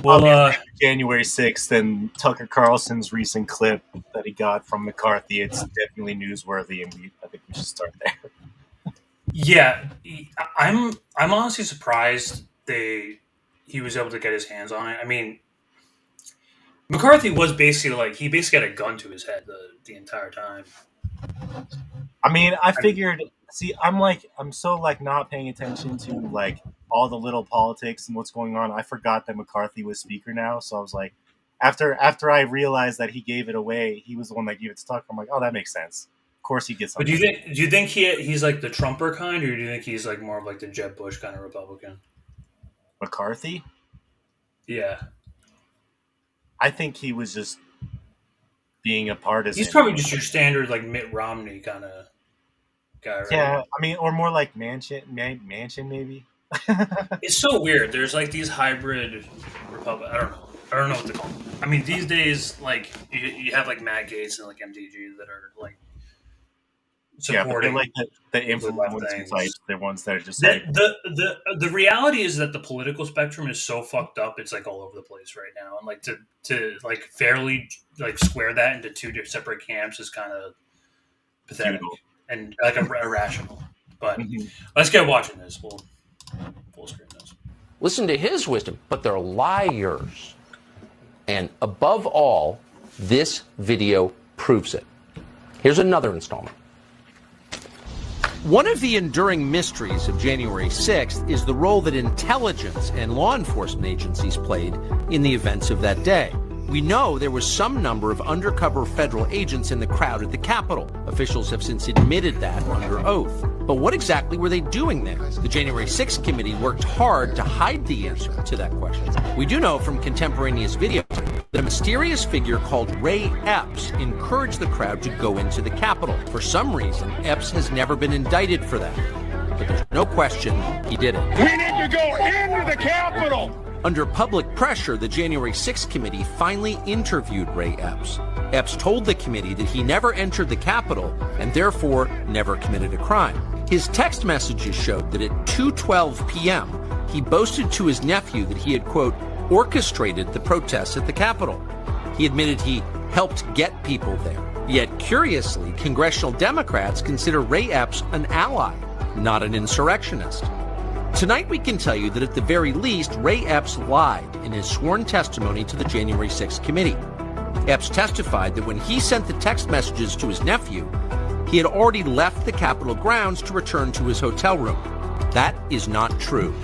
Well, January 6th and Tucker Carlson's recent clip that he got from McCarthy, it's definitely newsworthy, and I think we should start there. yeah, I'm honestly surprised he was able to get his hands on it. I mean, McCarthy was basically had a gun to his head the entire time. I mean, I figured. See, I'm so not paying attention to all the little politics and what's going on. I forgot that McCarthy was speaker now, so I was like, after I realized that he gave it away, he was the one that gave it to Tucker. I'm like, oh, that makes sense. Of course, he gets something. But do you think he's like the Trumper kind, or do you think he's like more of like the Jeb Bush kind of Republican? McCarthy? Yeah, I think he was just being a partisan. He's probably just your standard like Mitt Romney kind of guy, right? Yeah, I mean, or more like Manchin maybe. It's so weird. There's like these hybrid Republic. I don't know what to call them. I mean, these days, like you have like Matt Gaetz and like MTG that are like supporting the influencer types. They're ones that are just the reality is that the political spectrum is so fucked up. It's like all over the place right now, and like to like fairly like square that into two separate camps is kind of pathetic and like irrational. But let's get watching this. We'll full screen this. Listen to his wisdom, but they're liars. And above all, this video proves it. Here's another installment. One of the enduring mysteries of January 6th is the role that intelligence and law enforcement agencies played in the events of that day. We know there was some number of undercover federal agents in the crowd at the Capitol. Officials have since admitted that under oath. But what exactly were they doing there? The January 6th committee worked hard to hide the answer to that question. We do know from contemporaneous video that a mysterious figure called Ray Epps encouraged the crowd to go into the Capitol. For some reason, Epps has never been indicted for that. But there's no question he did it. We need to go into the Capitol! Under public pressure, the January 6th committee finally interviewed Ray Epps. Epps told the committee that he never entered the Capitol and therefore never committed a crime. His text messages showed that at 2:12 p.m., he boasted to his nephew that he had, quote, orchestrated the protests at the Capitol. He admitted he helped get people there. Yet, curiously, congressional Democrats consider Ray Epps an ally, not an insurrectionist. Tonight we can tell you that at the very least, Ray Epps lied in his sworn testimony to the January 6th committee. Epps testified that when he sent the text messages to his nephew, he had already left the Capitol grounds to return to his hotel room. That is not true.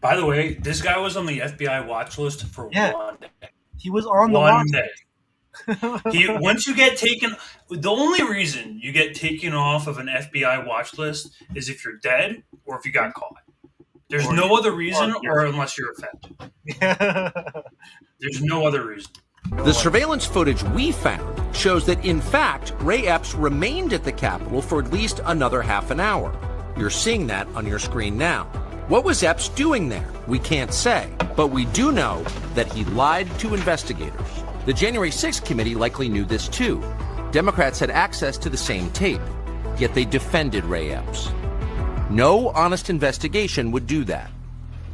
By the way, this guy was on the FBI watch list for 1 day. He was on the watch list. Once you get taken, the only reason you get taken off of an FBI watch list is if you're dead or if you got caught. There's no other reason, or unless you're offended. There's no other reason. The surveillance footage we found shows that, in fact, Ray Epps remained at the Capitol for at least another half an hour. You're seeing that on your screen now. What was Epps doing there? We can't say, but we do know that he lied to investigators. The January 6th committee likely knew this too. Democrats had access to the same tape, yet they defended Ray Epps. No honest investigation would do that.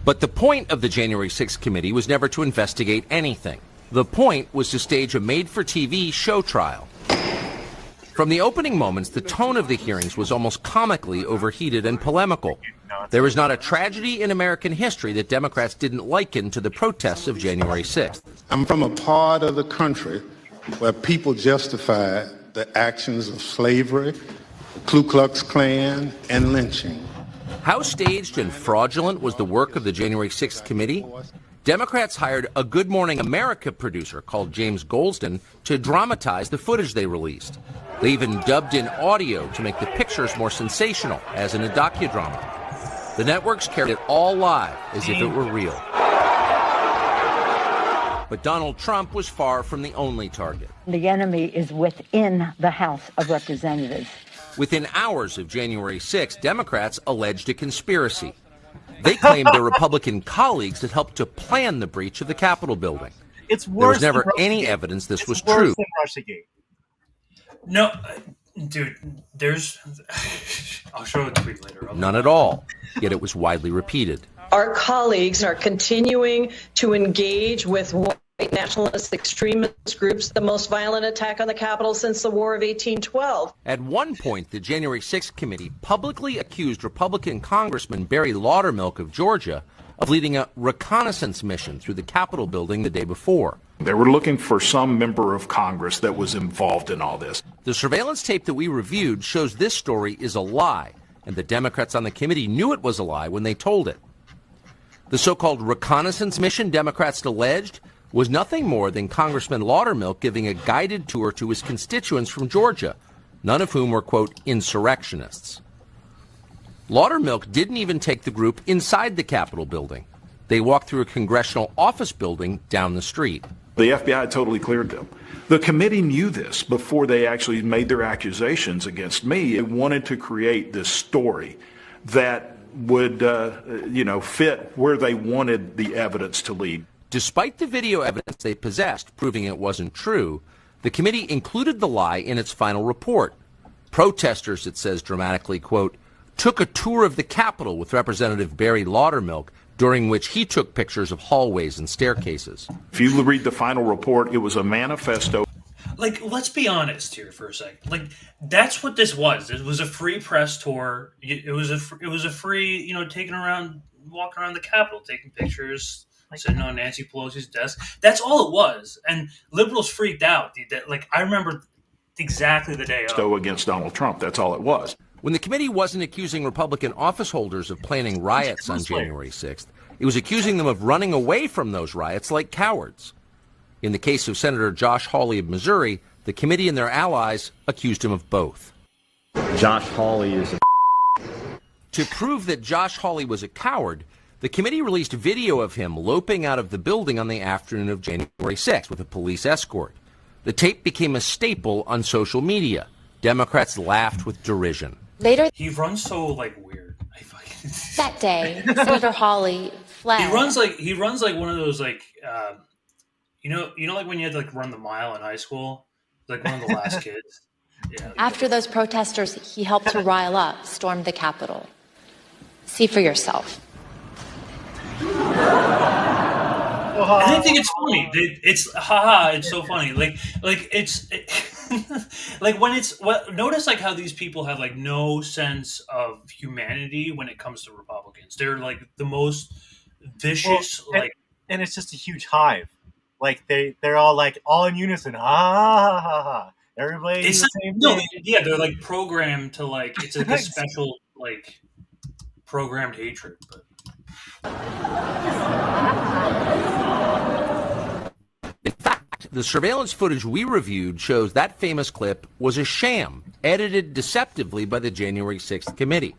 But the point of the January 6th committee was never to investigate anything. The point was to stage a made-for-TV show trial. From the opening moments, the tone of the hearings was almost comically overheated and polemical. There is not a tragedy in American history that Democrats didn't liken to the protests of January 6th. I'm from a part of the country where people justify the actions of slavery, Ku Klux Klan, and lynching. How staged and fraudulent was the work of the January 6th committee? Democrats hired a Good Morning America producer called James Goldston to dramatize the footage they released. They even dubbed in audio to make the pictures more sensational, as in a docudrama. The networks carried it all live as if it were real. But Donald Trump was far from the only target. The enemy is within the House of Representatives. Within hours of January 6th, Democrats alleged a conspiracy. They claimed their Republican colleagues had helped to plan the breach of the Capitol building. It's worse. There was never any evidence this was true. Than Russiagate. No, dude, there's... I'll show a tweet later. None at all, yet it was widely repeated. Our colleagues are continuing to engage with white nationalist extremist groups, the most violent attack on the Capitol since the War of 1812. At one point, the January 6th committee publicly accused Republican Congressman Barry Laudermilk of Georgia of leading a reconnaissance mission through the Capitol building the day before. They were looking for some member of Congress that was involved in all this. The surveillance tape that we reviewed shows this story is a lie, and the Democrats on the committee knew it was a lie when they told it. The so-called reconnaissance mission Democrats alleged was nothing more than Congressman Laudermilk giving a guided tour to his constituents from Georgia, none of whom were, quote, insurrectionists. Laudermilk didn't even take the group inside the Capitol building. They walked through a congressional office building down the street. The FBI totally cleared them. The committee knew this before they actually made their accusations against me. They wanted to create this story that would, fit where they wanted the evidence to lead. Despite the video evidence they possessed proving it wasn't true, the committee included the lie in its final report. Protesters, it says dramatically, quote, took a tour of the Capitol with Representative Barry Laudermilk, during which he took pictures of hallways and staircases. If you read the final report, it was a manifesto. Like, let's be honest here for a second. Like, that's what this was. It was a free press tour. It was a free, taking around, walking around the Capitol, taking pictures, sitting on Nancy Pelosi's desk. That's all it was. And liberals freaked out. I remember exactly the day of. Against Donald Trump. That's all it was. When the committee wasn't accusing Republican office holders of planning riots on January 6th, it was accusing them of running away from those riots like cowards. In the case of Senator Josh Hawley of Missouri, the committee and their allies accused him of both. Josh Hawley is a To prove that Josh Hawley was a coward, the committee released video of him loping out of the building on the afternoon of January 6th with a police escort. The tape became a staple on social media. Democrats laughed with derision. Later, he runs so weird. That day, Senator Hawley fled. He runs like one of those like when you had to run the mile in high school, like one of the last kids. Yeah. After those protesters he helped to rile up stormed the Capitol. See for yourself. And I think it's funny. It's haha. It's so funny. Notice how these people have no sense of humanity when it comes to Republicans. They're the most vicious. And it's just a huge hive. They're all in unison. Ha ha ha ha. Everybody. It's the same thing. Yeah, they're programmed to it's a special programmed hatred. But. In fact, the surveillance footage we reviewed shows that famous clip was a sham, edited deceptively by the January 6th committee.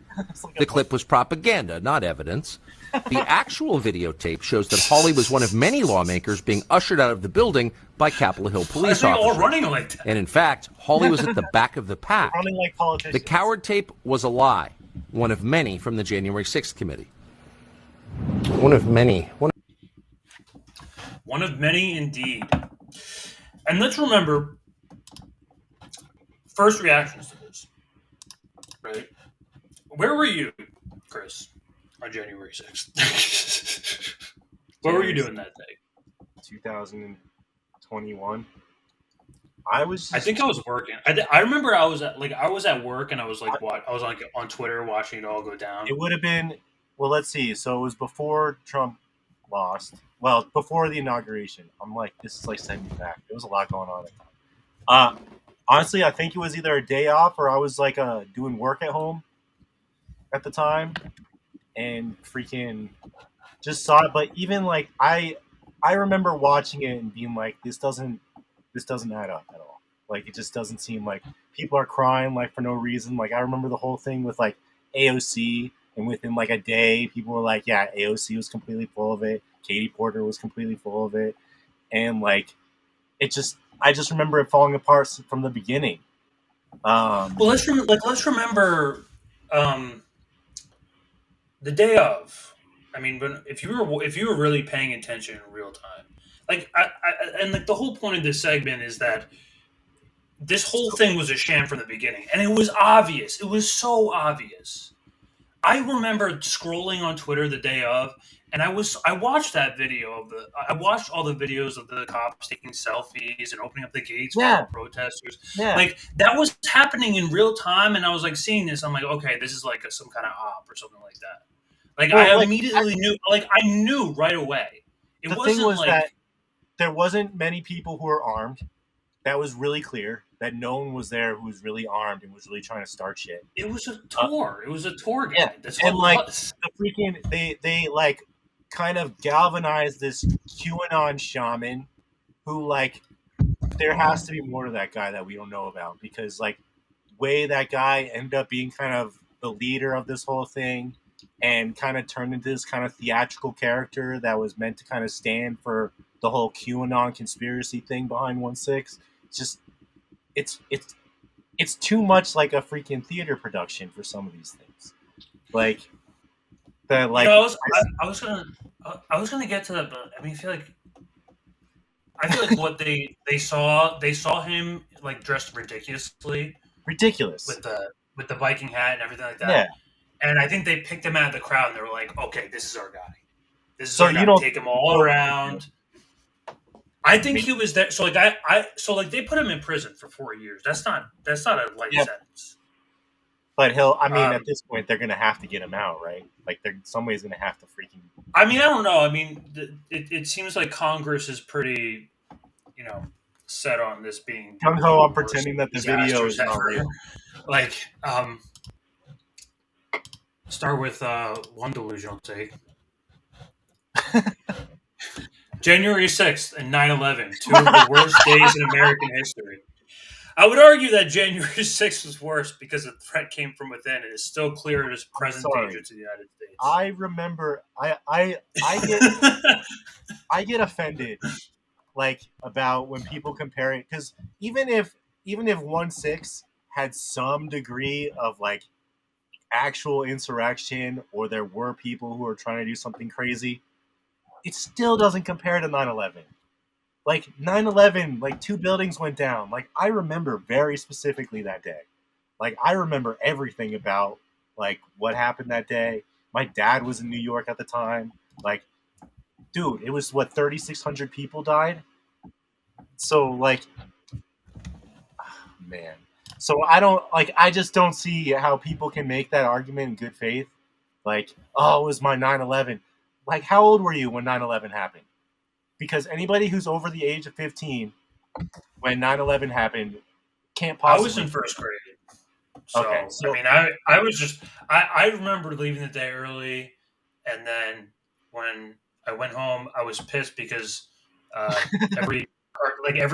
The clip was propaganda, not evidence. The actual videotape shows that Hawley was one of many lawmakers being ushered out of the building by Capitol Hill police officers. All running like that? And in fact, Hawley was at the back of the pack. Running like politicians. The coward tape was a lie, one of many from the January 6th committee. One of many. One of many indeed. And let's remember, first reactions to this, right? Where were you, Chris, on January 6th? What were you doing that day? 2021. I think I was working. I remember I was at work and I was on Twitter watching it all go down. It would have been, well, let's see. So it was before Trump lost. Well, before the inauguration. I'm this is sending me back. There was a lot going on. Honestly, I think it was either a day off or I was doing work at home at the time and freaking just saw it. But even I remember watching it and being this doesn't add up at all. It just doesn't seem like people are crying for no reason. I remember the whole thing with AOC, and within a day, people were yeah, AOC was completely full of it. Katie Porter was completely full of it. And I just remember it falling apart from the beginning. Well, let's remember the day of. I mean, if you were really paying attention in real time, the whole point of this segment is that this whole thing was a sham from the beginning, and it was obvious. It was so obvious. I remember scrolling on Twitter the day of, and I watched that video I watched all the videos of the cops taking selfies and opening up the gates for all the protesters. Yeah. Like that was happening in real time, and I was like seeing this. I'm like, okay, this is like some kind of op or something like that. Like I immediately knew. Like I knew right away. The thing was that there wasn't many people who were armed. That was really clear. That no one was there who was really armed and was really trying to start shit. It was a tour. It was a tour guide. Yeah. That's and all like it was. the freaking they like kind of galvanized this QAnon shaman who like there has to be more to that guy that we don't know about, because like way that guy ended up being kind of the leader of this whole thing and kind of turned into this kind of theatrical character that was meant to kind of stand for the whole QAnon conspiracy thing behind 1/6. It's too much like a freaking theater production for some of these things. Like that, like I was gonna get to that, but I mean, I feel like what they saw him like dressed ridiculous with the Viking hat and everything like that. Yeah. And I think they picked him out of the crowd and they were like, okay, this is our guy. This is So our you guy. don't- Take him all around. I think he was there. So like they put him in prison for 4 years. That's not a light sentence. But at this point, they're gonna have to get him out, right? Like, somebody's gonna have to freaking. I mean, I don't know. I mean, it seems like Congress is pretty, set on this being Gung ho, I'm pretending that the video is not ever. real. Like, start with one delusional take. January 6th and 9/11, two of the worst days in American history. I would argue that January 6th was worse because the threat came from within. It is still clear it is present danger to the United States. I remember, I get offended, like, about when people compare it, because even if 1/6 had some degree of like actual insurrection, or there were people who are trying to do something crazy, it still doesn't compare to 9/11. Like 9/11, like 2 buildings went down. Like I remember very specifically that day. Like I remember everything about like what happened that day. My dad was in New York at the time. Like, dude, it was 3,600 people died. So like, man. So I just don't see how people can make that argument in good faith. Like, oh, it was my 9/11. Like, how old were you when 9/11 happened? Because anybody who's over the age of 15 when 9/11 happened can't possibly. I was in first grade. So, Okay, so- I mean, I was just, I remember leaving the day early, and then when I went home, I was pissed because every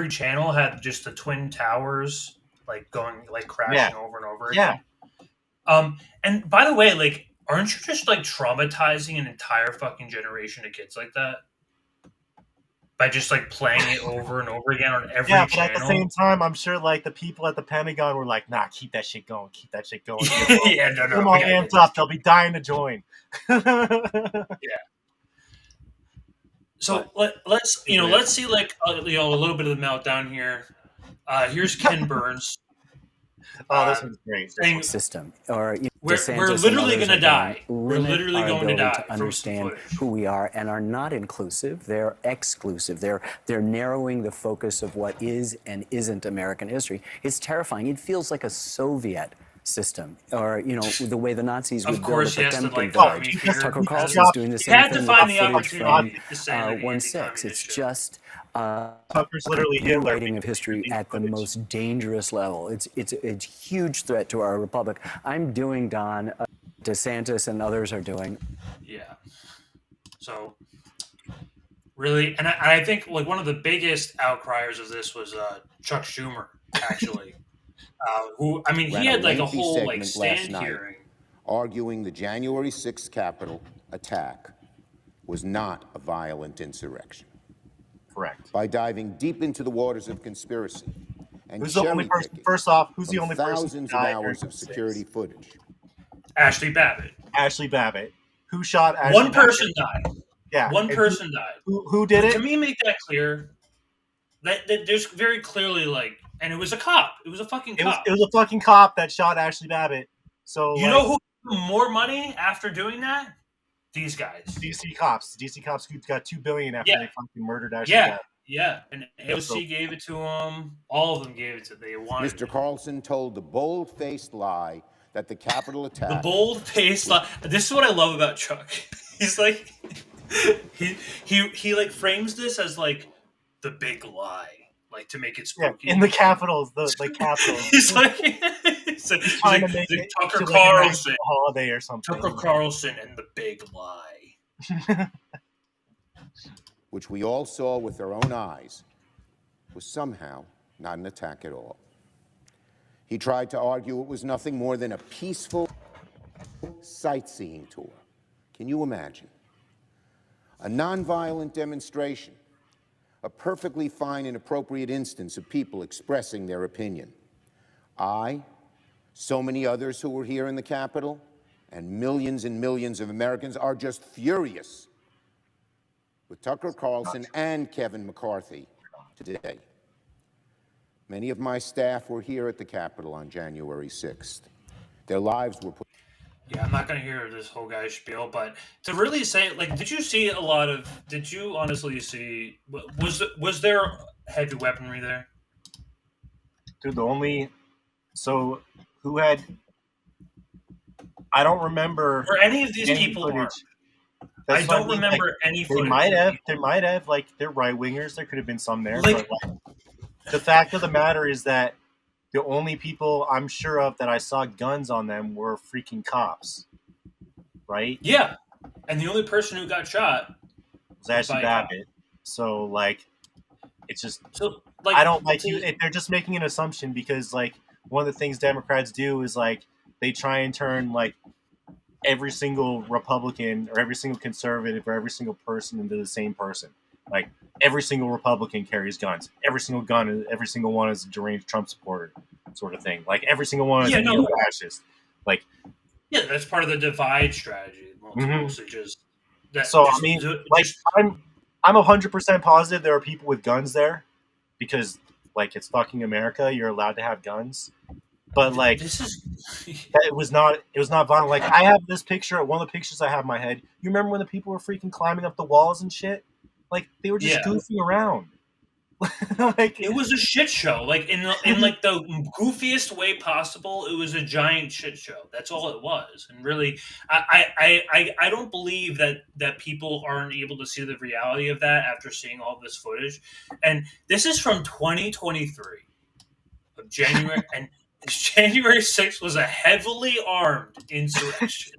channel had just the twin towers like going like crashing over and over again. And by the way, like, aren't you just like traumatizing an entire fucking generation of kids like that? By just like playing it over and over again on every channel. But at the same time, I'm sure like the people at the Pentagon were like, "Nah, keep that shit going, keep that shit going." Yeah, no, Come on, hands up! They'll be dying to join. Yeah. So let's see like a little bit of the meltdown here. Here's Ken Burns. Oh, this one's great. Saying, system, or we're literally going to die. We're literally going to die. To understand who we are, and are not inclusive. They're exclusive. They're narrowing the focus of what is and isn't American history. It's terrifying. It feels like a Soviet system, or the way the Nazis would build a Potemkin village. Tucker Carlson's doing the same thing with the footage from 1/6. It's just Tucker's literally Hitler. Writing of history at the most dangerous level. It's a huge threat to our republic. I'm doing, Don, DeSantis and others are doing. Yeah. So really, and I think like one of the biggest outcriers of this was Chuck Schumer, actually. Who, I mean, he had like a whole like stand hearing, arguing the January 6th Capitol attack was not a violent insurrection. Correct. By diving deep into the waters of conspiracy and who's the only person? First off, who's the only person? Thousands of hours of security footage. Ashley Babbitt. Ashley Babbitt. Who shot Ashley One person died. Yeah. One person died. Who did it? Can we make that clear? That there's very clearly like, and it was a cop. It was a fucking cop. It was a fucking cop that shot Ashley Babbitt. So you know who more money after doing that? These guys. DC cops who got $2 billion after they fucking murdered Ashley. Yeah. And AOC gave it to them. All of them gave it to them. They wanted Mr. Carlson told the bold-faced lie that the Capitol attack... The bold-faced lie. This is what I love about Chuck. He's like... He like frames this as like the big lie. Like to make it spooky. Yeah, in the Capitals, the Capitals. he's trying to make it Tucker Carlson, like a holiday or something. Tucker Carlson and the big lie, which we all saw with our own eyes, was somehow not an attack at all. He tried to argue it was nothing more than a peaceful sightseeing tour. Can you imagine? A nonviolent demonstration. A perfectly fine and appropriate instance of people expressing their opinion. I, so many others who were here in the Capitol, and millions of Americans are just furious with Tucker Carlson and Kevin McCarthy today. Many of my staff were here at the Capitol on January 6th. Their lives were put... Yeah, I'm not going to hear this whole guy's spiel, but to really say, like, did you honestly see, was there heavy weaponry there? Dude, who had, I don't remember. Or any of these people are. I don't remember any footage. They might have, like, they're right-wingers, there could have been some there, but, like, the fact of the matter is that the only people I'm sure of that I saw guns on them were freaking cops, right? Yeah, and the only person who got shot was Ashley Babbitt. So, like, it's just I don't like you. They're just making an assumption because, like, one of the things Democrats do is like they try and turn like every single Republican or every single conservative or every single person into the same person. Like every single Republican carries guns. Every single one is a deranged Trump supporter, sort of thing. Like every single one is a neo-fascist. Like, yeah, that's part of the divide strategy. Mostly just that. So I mean, I'm 100% positive there are people with guns there, because like it's fucking America. You're allowed to have guns, but like it was not violent. Like I have this picture. One of the pictures I have in my head. You remember when the people were freaking climbing up the walls and shit? Like they were just goofing around. Like it was a shit show. Like in like the goofiest way possible. It was a giant shit show. That's all it was. And really, I don't believe that people aren't able to see the reality of that after seeing all this footage. And this is from 2023 of January, and January 6th was a heavily armed insurrection.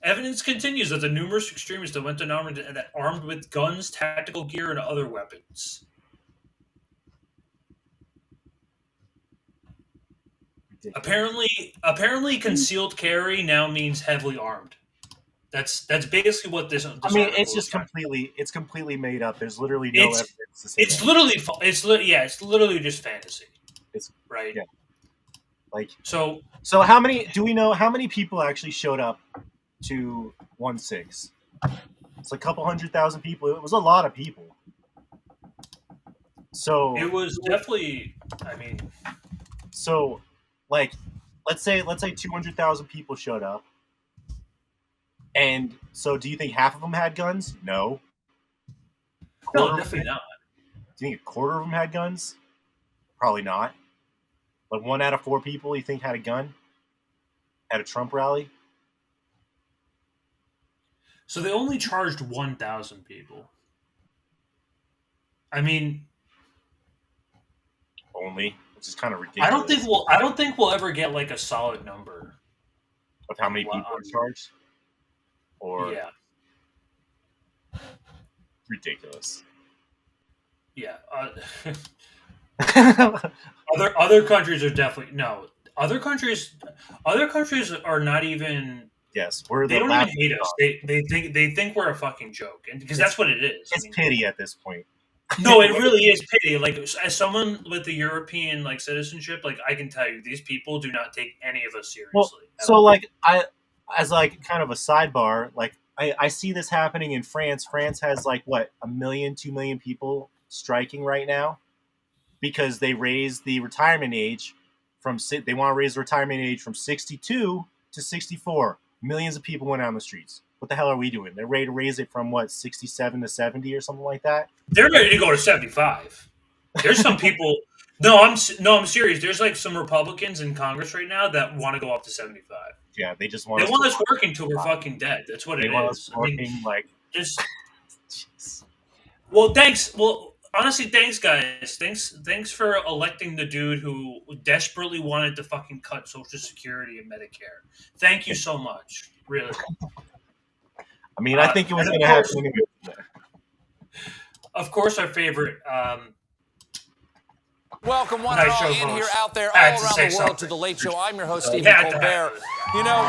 Evidence continues that the numerous extremists that went armed with guns, tactical gear, and other weapons. Apparently, concealed carry now means heavily armed. That's basically what this. I mean, it's just completely made up. There's literally no evidence to say it's literally just fantasy. It's right. Yeah. Like so how many do we know? How many people actually showed up to 1-6? It's a couple 100,000 people. It was a lot of people. So it was definitely. I mean, so like, let's say 200,000 people showed up, and so do you think half of them had guns? No. No, definitely not. Do you think a quarter of them had guns? Probably not. Like 1 out of 4 people you think had a gun at a Trump rally? So they only charged 1,000 people. I mean, only, which is kind of ridiculous. I don't think we'll ever get like a solid number of how many people are charged. Or yeah, ridiculous. Yeah. Other countries are definitely no. Other countries are not even. Yes, they don't even hate us. They think we're a fucking joke, and because that's what it is. It's pity at this point. No, it really is pity. Like as someone with the European like citizenship, like I can tell you, these people do not take any of us seriously. Well, so like as like kind of a sidebar, like I see this happening in France. France has like what 1 million, 2 million people striking right now because they raised the retirement age they want to raise the retirement age from 62 to 64. Millions of people went out on the streets. What the hell are we doing? They're ready to raise it from 67 to 70 or something like that. They're ready to go to 75. There's some people. No, I'm serious. There's like some Republicans in Congress right now that want to go up to 75. Yeah, they just want. They want us working till we're fucking dead. That's what it is. I mean, like just. Well, thanks. Well, honestly, thanks, guys. Thanks for electing the dude who desperately wanted to fucking cut Social Security and Medicare. Thank you so much. Really. I mean, I think it was going to happen anyway. Of course, our favorite. Welcome one and all in here, out there, all around the world to The Late Show. I'm your host, Stephen Colbert. You know,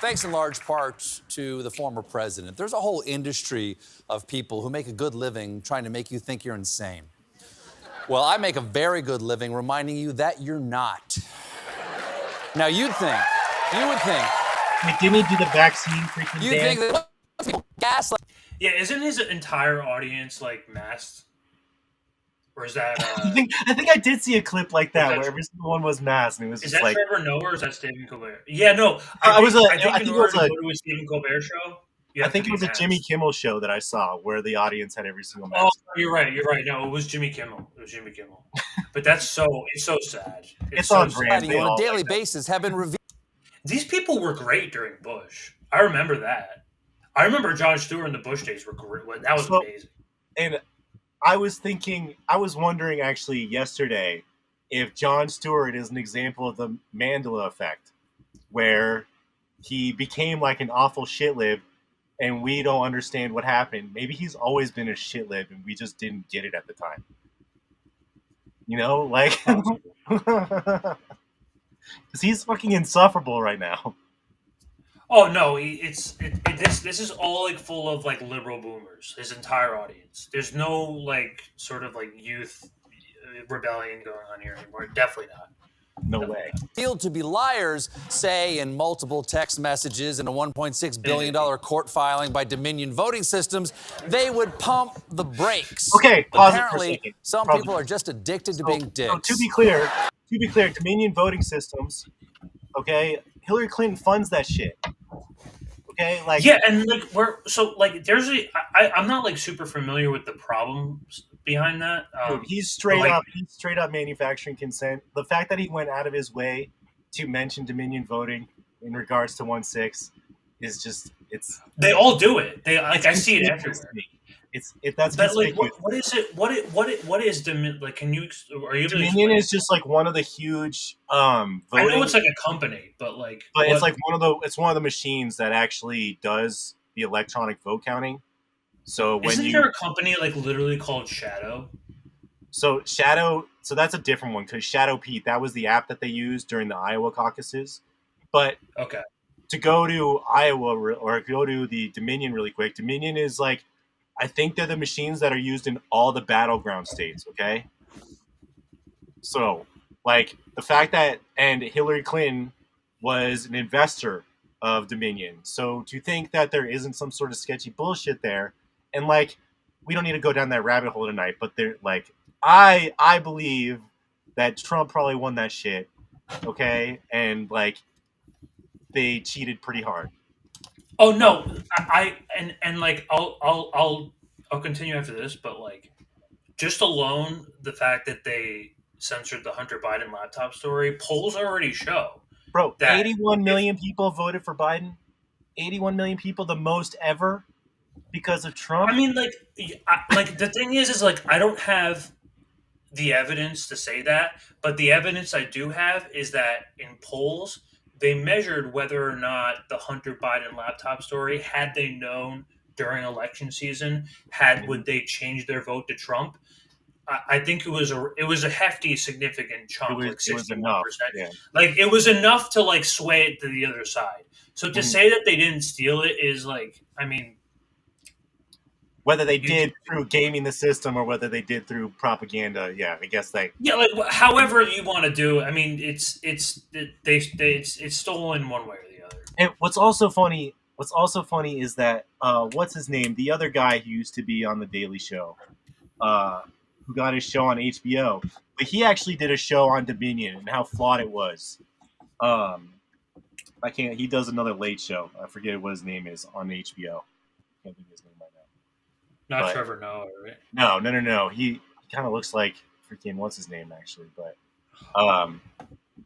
thanks in large part to the former president. There's a whole industry of people who make a good living trying to make you think you're insane. Well, I make a very good living reminding you that you're not. Now, you would think. Like, didn't he do the vaccine freaking You think that gaslight? Yeah, isn't his entire audience like masked? Or is that? I think I did see a clip like that where every single one was masked, and it was is just that like. Trevor Noah or is that Stephen Colbert? Yeah, no. I think in order to go to a Stephen Colbert show. I think it was a Jimmy Kimmel show that I saw where the audience had every single mask. Oh, you're right. No, it was Jimmy Kimmel. But it's so sad. It's so on brand. On a daily basis have been revealed. These people were great during Bush. I remember that. I remember Jon Stewart in the Bush days were great. That was amazing. And I was wondering actually yesterday if Jon Stewart is an example of the Mandela effect, where he became like an awful shitlib and we don't understand what happened. Maybe he's always been a shitlib and we just didn't get it at the time. You know, like, because he's fucking insufferable right now. Oh no, this is all like full of like liberal boomers. His entire audience. There's no like sort of like youth rebellion going on here anymore. Definitely not. No way. Field to be liars, say in multiple text messages and a $1.6 billion court filing by Dominion Voting Systems, they would pump the brakes. Okay, pause apparently, it for a second. Some people are just addicted to being dicks. So to be clear, Dominion Voting Systems, okay, Hillary Clinton funds that shit. Okay, like yeah, and like I'm not like super familiar with the problems behind that. He's straight up manufacturing consent. The fact that he went out of his way to mention Dominion voting in regards to 1/6 is just they all do it. I see it everywhere. That's like what is it? What is Dominion? Like, can you? Are you? Dominion is just like one of the huge voting. I know it's like a company, but it's like one of the machines that actually does the electronic vote counting. So when isn't there a company like literally called Shadow? So that's a different one because Shadow Pete, that was the app that they used during the Iowa caucuses. But okay, to go to Iowa or go to the Dominion really quick, Dominion is like. I think they're the machines that are used in all the battleground states, okay? So, like, the fact that, and Hillary Clinton was an investor of Dominion. So, to think that there isn't some sort of sketchy bullshit there, and, like, we don't need to go down that rabbit hole tonight, but they're, like, I believe that Trump probably won that shit, okay? And, like, they cheated pretty hard. Oh no, I'll continue after this, but like, just alone the fact that they censored the Hunter Biden laptop story, polls already show. Bro, 81 million people voted for Biden. 81 million people, the most ever, because of Trump. I mean, like the thing is like I don't have the evidence to say that, but the evidence I do have is that in polls. They measured whether or not the Hunter Biden laptop story, had they known during election season, would they change their vote to Trump? I think it was a hefty, significant chunk, like 61%. Yeah. Like it was enough to like sway it to the other side. So to say that they didn't steal it is like, I mean, whether they did through gaming the system or whether they did through propaganda, yeah, I guess they. Yeah, like however you want to do. I mean, it's stolen one way or the other. And what's also funny is that what's his name? The other guy who used to be on the Daily Show, who got his show on HBO, but he actually did a show on Dominion and how flawed it was. I can't. He does another late show. I forget what his name is on HBO. Can't think of his name right now. Not But- Trevor Noah, right? No. He kind of looks like freaking what's his name actually, but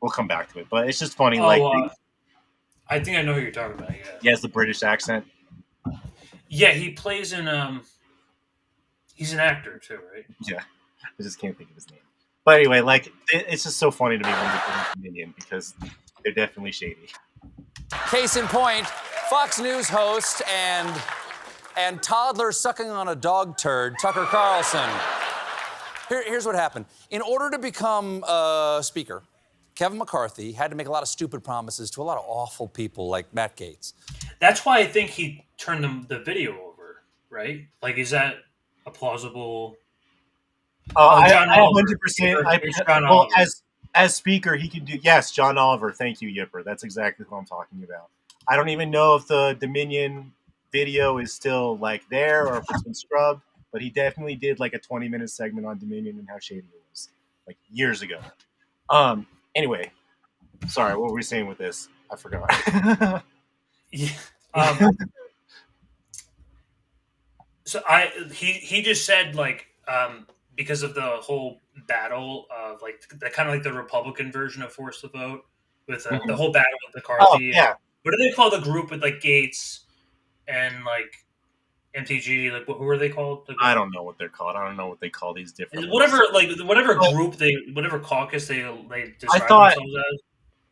we'll come back to it. But it's just funny. I think I know who you're talking about. Yeah. He has the British accent. Yeah, he plays in. He's an actor too, right? Yeah, I just can't think of his name. But anyway, it's just so funny to me when they're doing Dominion because they're definitely shady. Case in point, Fox News host and toddler sucking on a dog turd, Tucker Carlson. Here's what happened. In order to become Speaker, Kevin McCarthy had to make a lot of stupid promises to a lot of awful people like Matt Gaetz. That's why I think he turned the video over, right? Like, is that a plausible? I John Oliver. 100%. As Speaker, he can do. Yes, John Oliver. Thank you, Yipper. That's exactly what I'm talking about. I don't even know if the Dominion video is still there or if it's been scrubbed, but he definitely did a 20-minute segment on Dominion and how shady it was, years ago. Anyway, sorry, what were we saying with this? I forgot. Yeah. So he just said because of the whole battle of the kind of the Republican version of force the vote with the whole battle with McCarthy. Oh, yeah. What do they call the group with Gaetz and MTG? Who are they called? I don't know what they're called. I don't know what they call these different whatever group whatever caucus they describe themselves as.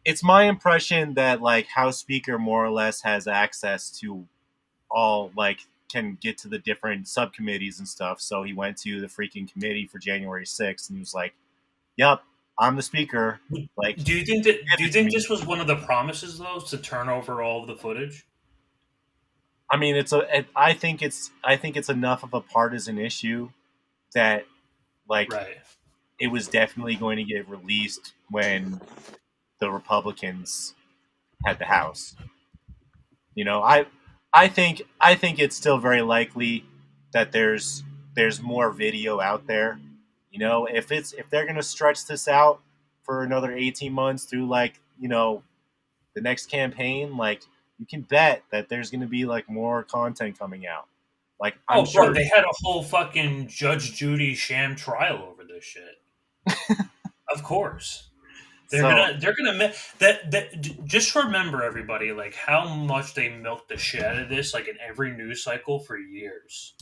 It's my impression that House Speaker more or less has access to all can get to the different subcommittees and stuff. So he went to the freaking committee for January 6th and he was like, "Yep, I'm the speaker." Do you think this was one of the promises though, to turn over all of the footage? I mean, I think it's enough of a partisan issue that it was definitely going to get released when the Republicans had the House. I think it's still very likely that there's more video out there. If they're gonna stretch this out for another 18 months through the next campaign, you can bet that there's gonna be more content coming out. I'm sure they had a whole fucking Judge Judy sham trial over this shit. Of course. They're gonna just remember everybody how much they milked the shit out of this in every news cycle for years.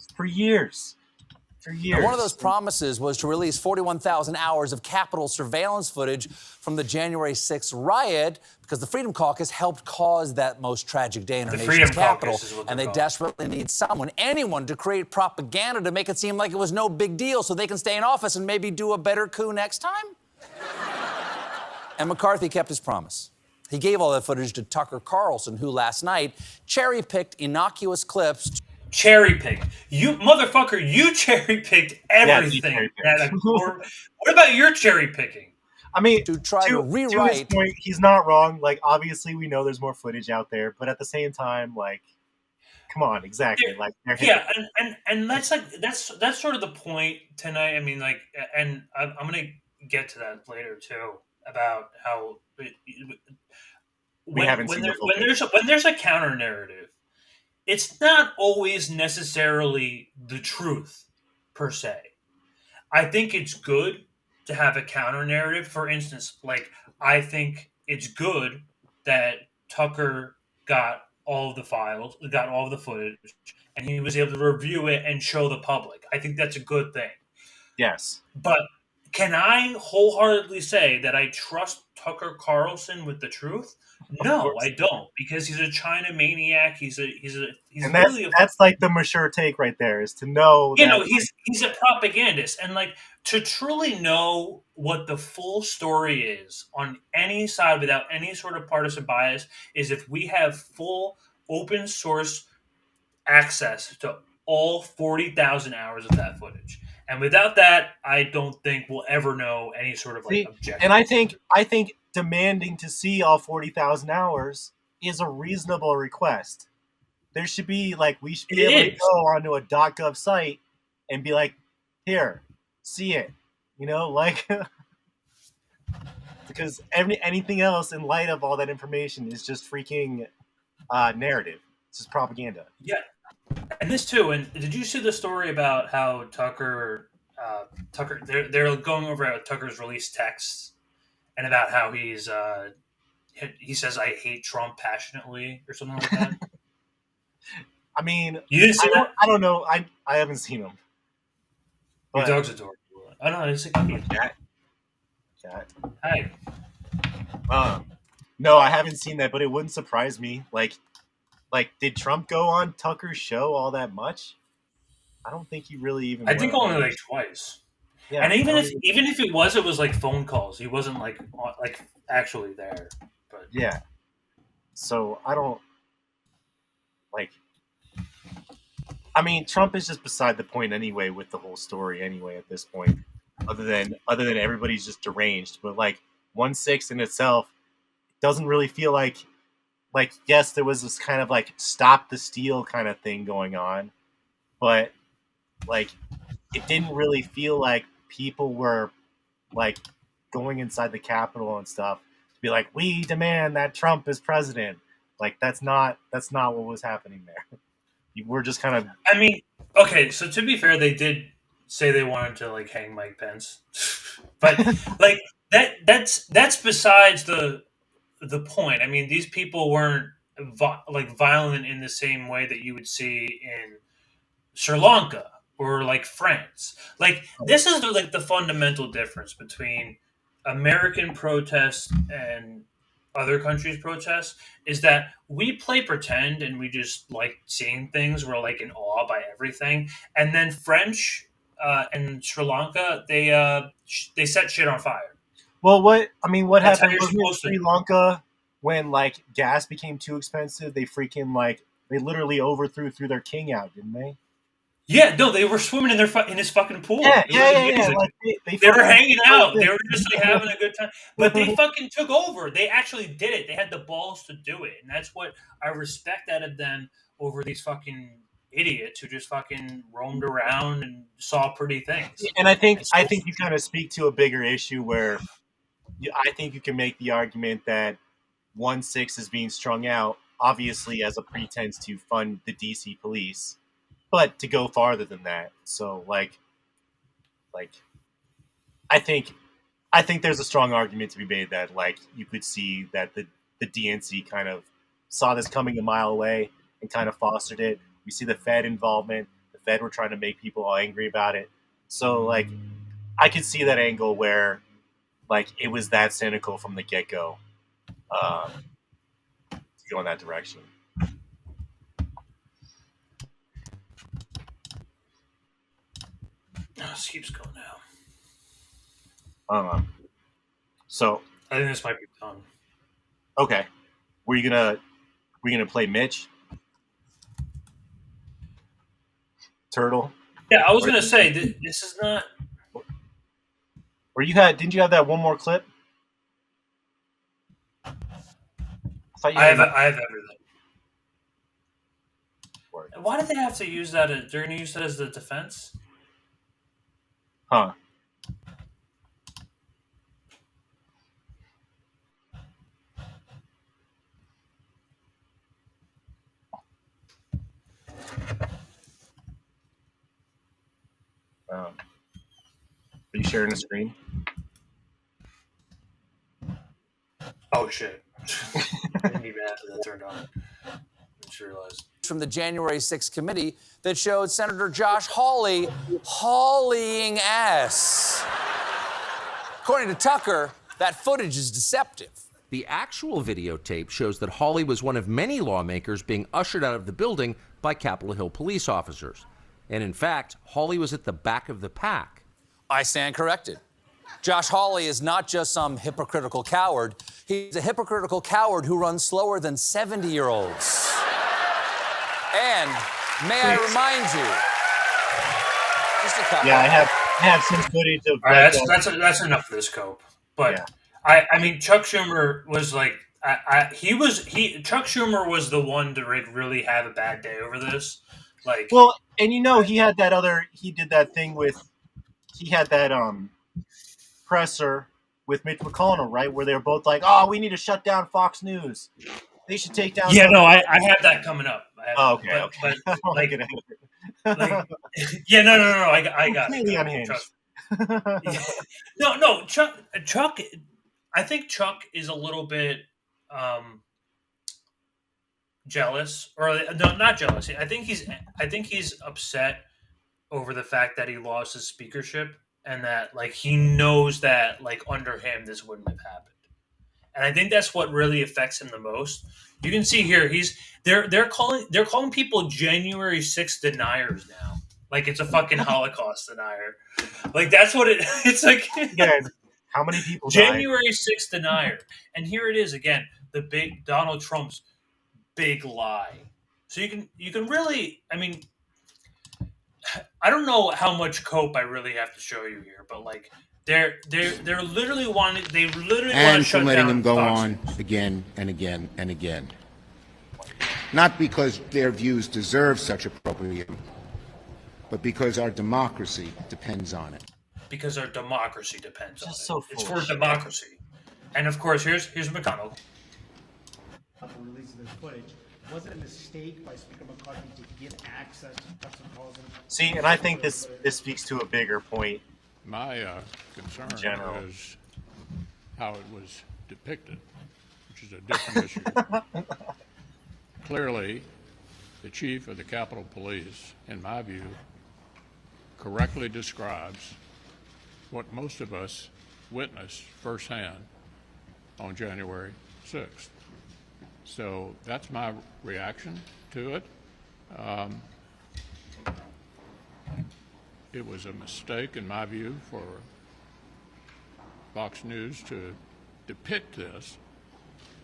And one of those promises was to release 41,000 hours of Capitol surveillance footage from the January 6th riot because the Freedom Caucus helped cause that most tragic day in our nation's capital. And they desperately need anyone to create propaganda to make it seem like it was no big deal so they can stay in office and maybe do a better coup next time. And McCarthy kept his promise. He gave all that footage to Tucker Carlson, who last night cherry-picked innocuous clips. Cherry-picked? You motherfucker, you cherry-picked everything. Yeah, what about your cherry-picking? I mean, to try to rewrite. To his point, he's not wrong. Obviously, we know there's more footage out there, but at the same time, come on, exactly. And that's sort of the point tonight. I mean, and I'm gonna get to that later too. About how when there's a counter narrative, it's not always necessarily the truth per se. I think it's good to have a counter narrative. For instance, I think it's good that Tucker got all of the files, got all of the footage, and he was able to review it and show the public. I think that's a good thing. Yes, but can I wholeheartedly say that I trust Tucker Carlson with the truth? No, I don't, because he's a China maniac. He's and that's the mature take right there, is to know he's a propagandist, and to truly know what the full story is on any side without any sort of partisan bias is if we have full open source access to all 40,000 hours of that footage. And without that, I don't think we'll ever know any sort of objective. And I think demanding to see all 40,000 hours is a reasonable request. There should be we should be able to go onto a .gov site and be here, see it. You know, like because anything else in light of all that information is just freaking narrative. It's just propaganda. Yeah, and this too. And did you see the story about how Tucker? They're going over at Tucker's released texts, and about how he says I hate Trump passionately or something like that. I mean, you didn't see that? I don't know. I haven't seen them. Your dog's adorable. I don't know. It's like a cat. Hi. No, I haven't seen that, but it wouldn't surprise me. Like, did Trump go on Tucker's show all that much? I don't think he really even. I think only like twice. Yeah, and even if it was like phone calls. He wasn't like actually there. But yeah. So I don't like. I mean, Trump is just beside the point anyway with the whole story. Anyway, at this point, other than everybody's just deranged. But like 1/6 in itself doesn't really feel like yes, there was this kind of like stop the steal kind of thing going on, but like it didn't really feel like people were like going inside the Capitol and stuff to be like, we demand that Trump is president. Like that's not what was happening there. We're just kind of. I mean, okay. So to be fair, they did say they wanted to like hang Mike Pence, but like that's besides the point. I mean, these people weren't violent in the same way that you would see in Sri Lanka or like France. Like this is the fundamental difference between American protests and other countries' protests is that we play pretend and we just like seeing things. We're like in awe by everything. And then French and Sri Lanka, they set shit on fire. Well, what happened in Sri Lanka when like gas became too expensive? They freaking they literally threw their king out, didn't they? Yeah, no, they were swimming in his fucking pool. Yeah. Like, they were hanging out. They were just like having a good time. But they fucking took over. They actually did it. They had the balls to do it, and that's what I respect out of them over these fucking idiots who just fucking roamed around and saw pretty things. And I think you kind of speak to a bigger issue where I think you can make the argument that 1/6 is being strung out, obviously as a pretense to fund the DC police. But to go farther than that, so I think there's a strong argument to be made that you could see that the DNC kind of saw this coming a mile away and kind of fostered it. We see the Fed involvement. The Fed were trying to make people all angry about it. So I could see that angle where it was that cynical from the get-go to go in that direction. This keeps going now. So I think this might be done. Okay, were you gonna play Mitch Turtle? Yeah, I was gonna say this is not. Or didn't you have that one more clip? I have everything. Why did they have to use that? They're gonna use that as the defense. Huh. Are you sharing the screen? Oh shit! I didn't even have that turned on. I just realized. From the January 6th committee that showed Senator Josh Hawley hauling ass. According to Tucker, that footage is deceptive. The actual videotape shows that Hawley was one of many lawmakers being ushered out of the building by Capitol Hill police officers. And in fact, Hawley was at the back of the pack. I stand corrected. Josh Hawley is not just some hypocritical coward. He's a hypocritical coward who runs slower than 70-year-olds. And may I remind you, just a couple. Yeah, I have some footage of. All right, that's enough for this scope. But yeah. I mean, Chuck Schumer was like, Chuck Schumer was the one to really have a bad day over this. He had that he did that thing with he had that presser with Mitch McConnell, right, where they were both like, "Oh, we need to shut down Fox News. They should take down." Yeah, no, I have that coming up. Okay. But like, yeah, no, I got completely it. unhinged. No, Chuck. I think Chuck is a little bit jealous, or no, not jealous. I think he's upset over the fact that he lost his speakership, and that like he knows that like under him this wouldn't have happened. And I think that's what really affects him the most. You can see here they're calling people January 6th deniers now. Like it's a fucking Holocaust denier. Like that's what it's like. Again, how many people January 6th denier. And here it is again, the big Donald Trump's big lie. So you can really, I mean, I don't know how much cope I really have to show you here, but like they're literally wanting to shut down letting him go Fox on News. again and again and again. Not because their views deserve such opprobrium, but because our democracy depends on it. Because our democracy depends on it. So it's for democracy. And of course, here's McConnell. The release of this footage. Was it a mistake by Speaker McCarthy to give access to Tucson calls? See, and I think this speaks to a bigger point. My concern is how it was depicted, which is a different issue. Clearly, the chief of the Capitol Police, in my view, correctly describes what most of us witnessed firsthand on January 6th. So that's my reaction to it. It was a mistake, in my view, for Fox News to depict this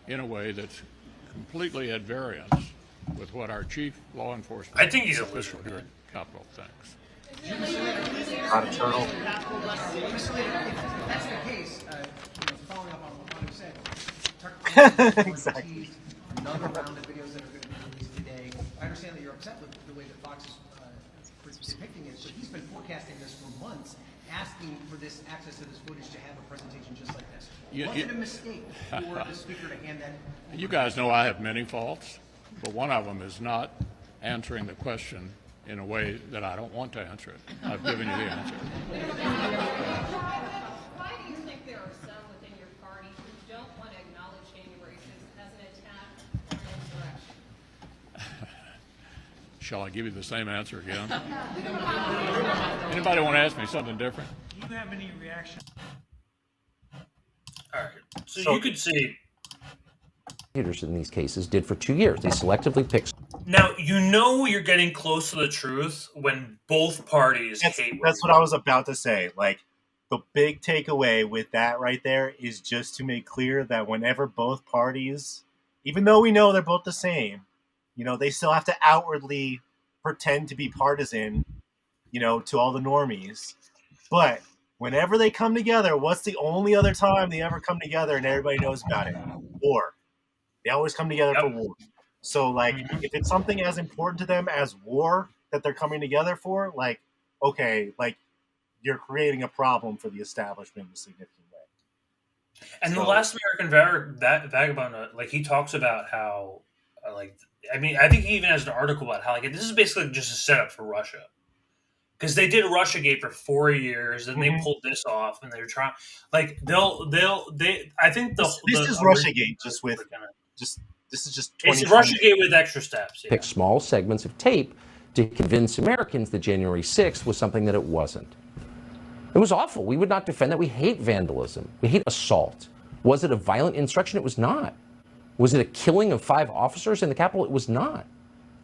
in a way that's completely at variance with what our chief law enforcement I think he's a official lizard. here at Capitol thinks. Not a turtle. That's the case. Following up on what you said, Exactly. another round of videos that are going to be released today. I understand that you're upset with the way that Fox is depicting it. So he's been forecasting this for months, asking for this access to this footage to have a presentation just like this. Was it a mistake for the speaker to hand that? You guys know I have many faults, but one of them is not answering the question in a way that I don't want to answer it. I've given you the answer. Why do you think there are some within your party who don't want to acknowledge January 6th as an attack or an insurrection? Shall I give you the same answer again? Anybody want to ask me something different? Do you have any reaction? All right. So you could see. In these cases did for 2 years. They selectively picked. Now, you know you're getting close to the truth when both parties hate. That's what I was about to say. Like, the big takeaway with that right there is just to make clear that whenever both parties, even though we know they're both the same, you know, they still have to outwardly pretend to be partisan, you know, to all the normies. But whenever they come together, what's the only other time they ever come together and everybody knows about it? War. They always come together for war. So, like, if it's something as important to them as war that they're coming together for, like, okay, like, you're creating a problem for the establishment in a significant way. And the Last American Vagabond, like, he talks about how, like, I mean, I think he even has an article about how, like, this is basically just a setup for Russia. Because they did Russiagate for 4 years, and they pulled this off, and they're trying, like, I think this is Russiagate, this is just it's Russiagate with extra steps. Yeah. Pick small segments of tape to convince Americans that January 6th was something that it wasn't. It was awful. We would not defend that. We hate vandalism. We hate assault. Was it a violent insurrection? It was not. Was it a killing of 5 officers in the Capitol? It was not.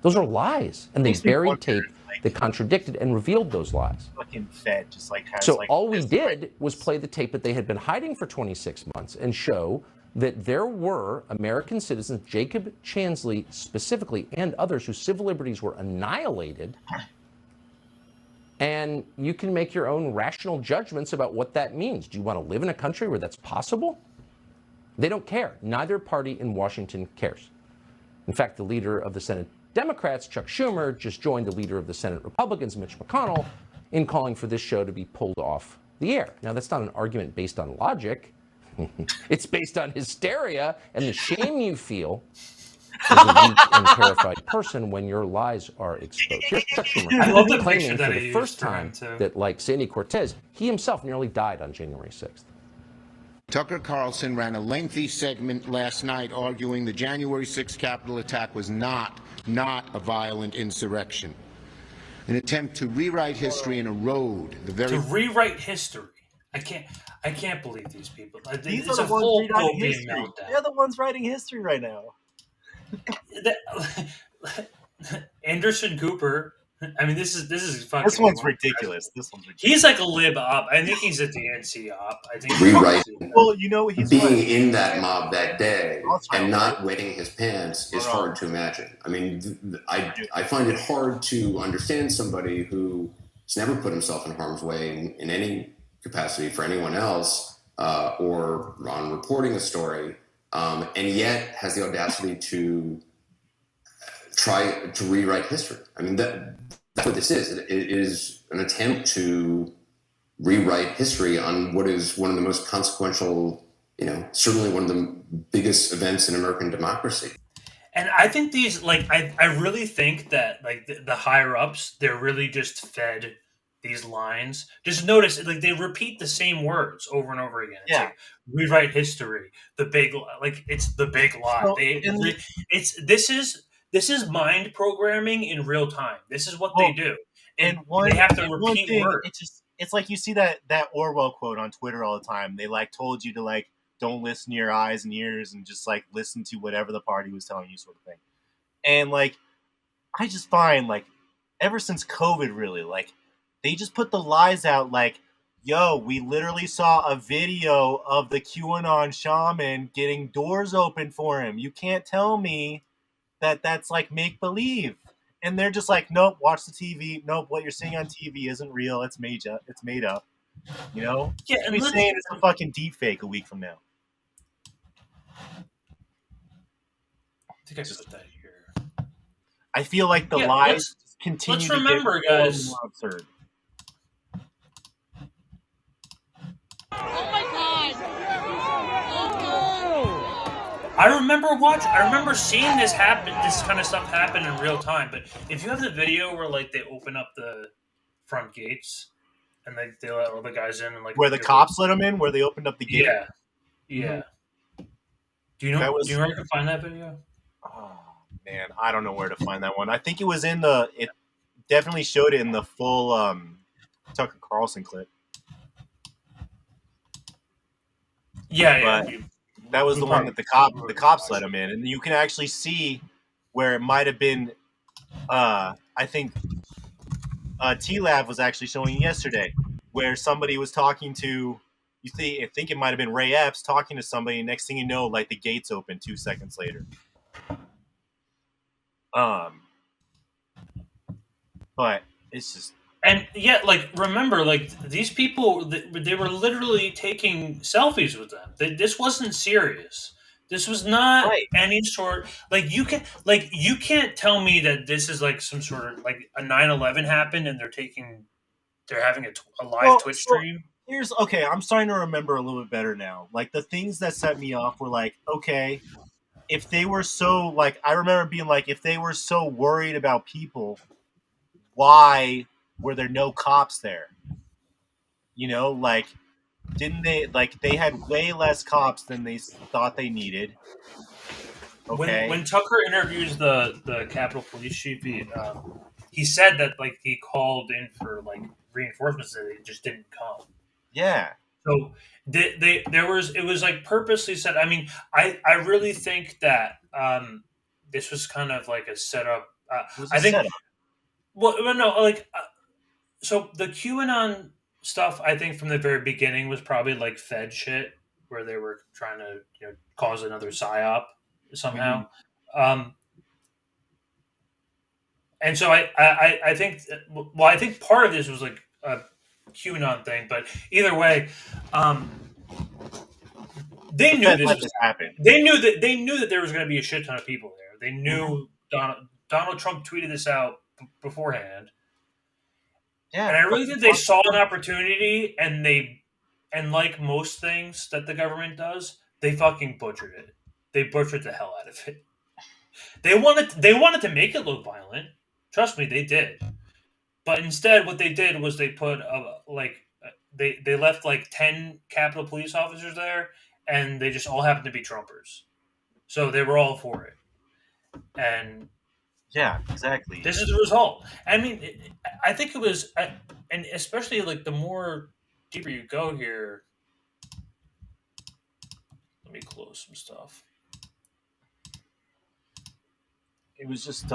Those are lies. And they buried tape that contradicted and revealed those lies. Fucking Fed just like has, so like, all we did was play the tape that they had been hiding for 26 months and show that there were American citizens, Jacob Chansley specifically, and others whose civil liberties were annihilated. And you can make your own rational judgments about what that means. Do you want to live in a country where that's possible? They don't care. Neither party in Washington cares. In fact, the leader of the Senate Democrats, Chuck Schumer, just joined the leader of the Senate Republicans, Mitch McConnell, in calling for this show to be pulled off the air. Now, that's not an argument based on logic. It's based on hysteria and the shame you feel as a weak and terrified person when your lies are exposed. Here's Chuck Schumer I love the picture claiming that for he the used first for him, time too. that, like Sandy Cortez, he himself nearly died on January 6th. Tucker Carlson ran a lengthy segment last night arguing the January 6th Capitol attack was not a violent insurrection. An attempt to rewrite history and erode the very... To rewrite history. I can't believe these people. These It's are a the ones full rewriting Copian history. meltdown. They're the ones writing history right now. Anderson Cooper. I mean, this is fucking. This one's ridiculous. He's like a lib op. I think he's a DNC op. I think. Rewrite. Well, you know, he's being in that mob that day and not wetting his pants is hard to imagine. I mean, I find it hard to understand somebody who's never put himself in harm's way in any capacity for anyone else or on reporting a story, and yet has the audacity to try to rewrite history. I mean, that's what this is. It is an attempt to rewrite history on what is one of the most consequential, certainly one of the biggest events in American democracy. And I think these, like, I really think that, like, the higher ups, they're really just fed these lines. Just notice, like, they repeat the same words over and over again. It's like, rewrite history, the big, like, it's the big lie. So, This is mind programming in real time. This is what they do. And they have to repeat words. It's like you see that Orwell quote on Twitter all the time. They like told you to like don't listen to your eyes and ears and just like listen to whatever the party was telling you, sort of thing. And like I just find like ever since COVID, really, like they just put the lies out. Like, yo, we literally saw a video of the QAnon shaman getting doors open for him. You can't tell me that's like make believe. And they're just like, nope, watch the TV. Nope, what you're seeing on TV isn't real. It's made up. It's made up. You know? Yeah, and we're saying it's a fucking deep fake a week from now. I think I put that here. I feel like the lies continue let's to remember, get more guys. and more absurd. Oh my God! I remember seeing this happen, this kind of stuff happen in real time. But if you have the video where like they open up the front gates and they let all the guys in, and like Where the cops let them in, where they opened up the gate. Yeah. Do you know where you can find that video? Oh man, I don't know where to find that one. I think it was in the. It definitely showed it in the full Tucker Carlson clip. Yeah. That was the one that the cops let him in, and you can actually see where it might have been. I think T-Lab was actually showing yesterday, where somebody was talking to. I think it might have been Ray Epps talking to somebody. And next thing you know, like the gates open 2 seconds later. But it's just. And yeah, like remember, like these people, they were literally taking selfies with them. This wasn't serious. This was not any sort. Like you can't tell me that this is like some sort of like a 9/11 happened and they're having a live Twitch stream. I'm starting to remember a little bit better now. Like the things that set me off were like, okay, if they were so like, I remember being like, if they were so worried about people, why were there no cops there? You know, like, didn't they, like, they had way less cops than they thought they needed. Okay. When Tucker interviews the Capitol Police Chief, he said that, like, he called in for, like, reinforcements and they just didn't come. Yeah. So, it was, like, purposely said. I mean, I really think that this was kind of like a setup. Setup. Well, no, like... So the QAnon stuff, I think from the very beginning was probably like Fed shit, where they were trying to cause another Psy-Op somehow. Mm-hmm. And so I think I think part of this was like a QAnon thing, but either way, they knew this was happening. They knew that there was going to be a shit ton of people there. They knew Donald Trump tweeted this out beforehand. Yeah, and I really think they saw an opportunity, and like most things that the government does, they fucking butchered it. They butchered the hell out of it. They wanted to make it look violent. Trust me, they did. But instead, what they did was they put they left like 10 Capitol police officers there, and they just all happened to be Trumpers. So they were all for it. And yeah, exactly. This is the result. I mean, I think it was, and especially like the more deeper you go here. Let me close some stuff. It was just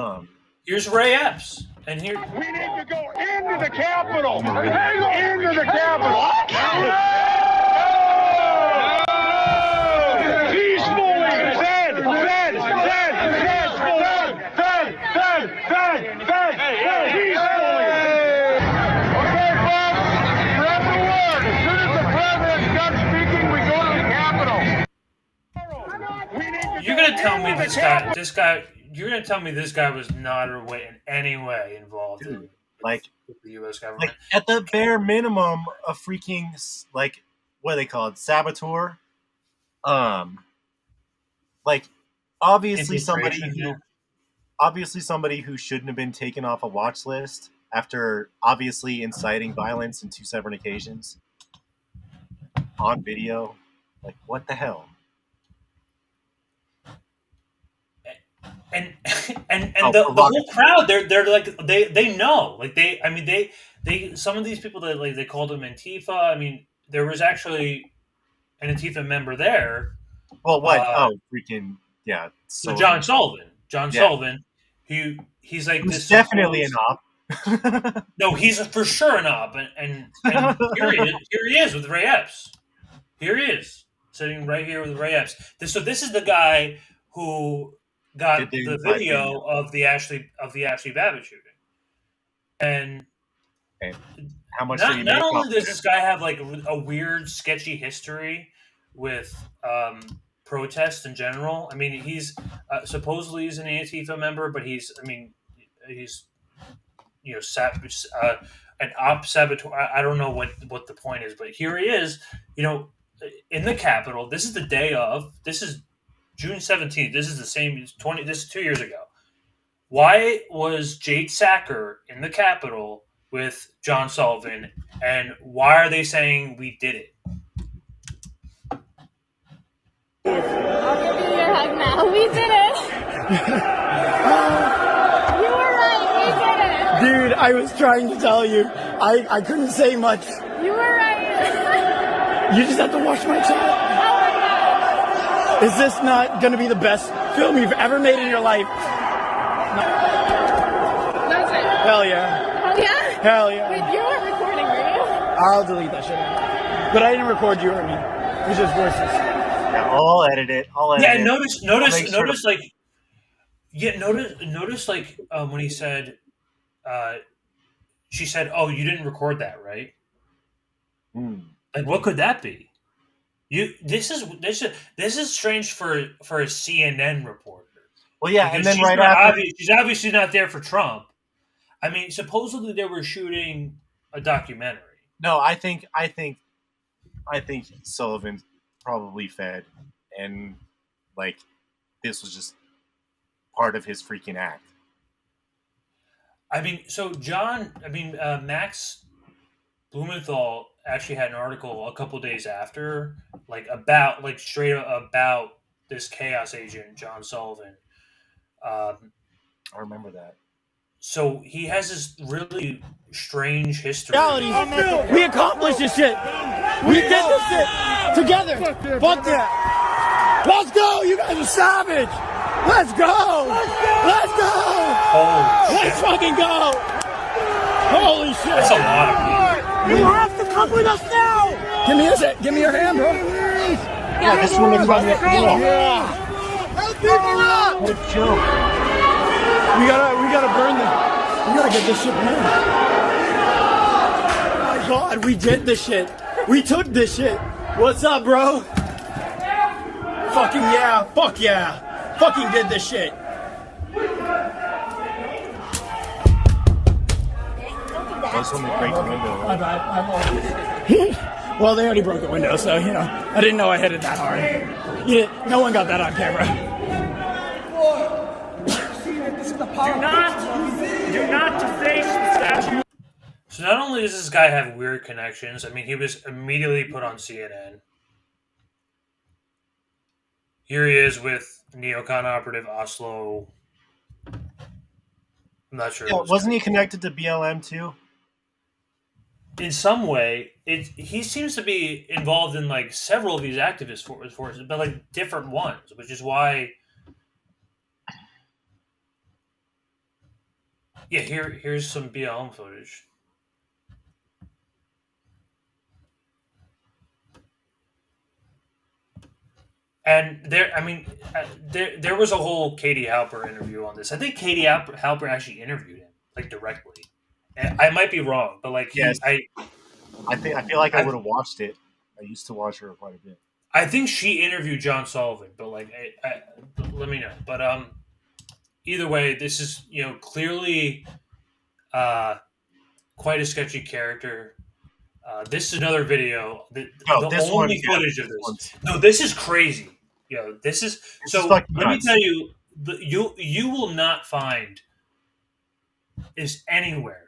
Here's Ray Epps, and here we need to go into the Capitol. Into the Capitol. Peacefully. Fed. Peacefully. Okay, folks. Spread the word. As soon as the president's done speaking, we go to the Capitol. You're gonna tell me this guy. You're going to tell me this guy was not in any way involved in like the U.S. government? Like, at the bare minimum, a freaking, like, what do they call it? Saboteur? Like, obviously somebody who shouldn't have been taken off a watch list after obviously inciting violence in 2 separate occasions on video. Like, what the hell? And the whole crowd, they're like they know, like they some of these people that like they called them Antifa. I mean, there was actually an Antifa member there. Well, what? Yeah. So John Sullivan. He's like this definitely an op. No, he's for sure an op, and here he is with Ray Epps. Here he is sitting right here with Ray Epps. This is the guy who got the video of the Ashley Babbitt shooting, and how much? Not only does this guy have like a weird, sketchy history with protests in general. I mean, he's supposedly he's an Antifa member, but he's an op saboteur. I don't know what the point is, but here he is, in the Capitol. This is the day of. This is June 17th. This is the same. This is 2 years ago. Why was Jade Sacker in the Capitol with John Sullivan, and why are they saying we did it? I'll give you your hug now. We did it. You were right. We did it. Dude, I was trying to tell you. I couldn't say much. You were right. You just have to watch my chat. Is this not going to be the best film you've ever made in your life? No. That's it. Hell yeah. Hell yeah? Hell yeah. Wait, you weren't recording, were you? I'll delete that shit out. But I didn't record you or me. It was just voices. Yeah, I'll edit it. Yeah, notice like when he said, she said, "Oh, you didn't record that, right?" Like, what could that be? This is strange for a CNN reporter. Well, yeah, because and then right after she's obviously not there for Trump. I mean, supposedly they were shooting a documentary. No, I think Sullivan probably fed, and like this was just part of his freaking act. I mean, so Max Blumenthal actually had an article a couple days after, straight about this chaos agent, John Sullivan. I remember that. So he has this really strange history. We accomplished this shit. We did this shit together. Fuck that. Let's go. You guys are savage. Let's go. Let's go. Let's fucking go. Holy shit. That's a lot of people. You have to come with us now. Give me your hand, bro. Yeah, this one is running it. Yeah. Help people up. What a joke. We gotta burn them. We gotta get this shit burned. Oh my God, we did this shit. We took this shit. What's up, bro? Fucking yeah. Fuck yeah. Fucking did this shit. was when they break the window. My bad. Well, they already broke the window, so, I didn't know I hit it that hard. No one got that on camera. Do not deface the statue. So not only does this guy have weird connections, I mean, he was immediately put on CNN. Here he is with neocon operative Oslo. I'm not sure. Yeah, wasn't he connected to BLM too? In some way, he seems to be involved in like several of these activist forces, but like different ones, which is why. Yeah, here's some BLM footage. And there was a whole Katie Halper interview on this. I think Katie Halper actually interviewed him, like directly. And I might be wrong, but like, yes, I feel like I would have watched it. I used to watch her quite a bit. I think she interviewed John Sullivan, but like, let me know. But either way, this is clearly quite a sketchy character. This is another video. The only footage of this. No, this is crazy. This is so. Let me tell you, you will not find this anywhere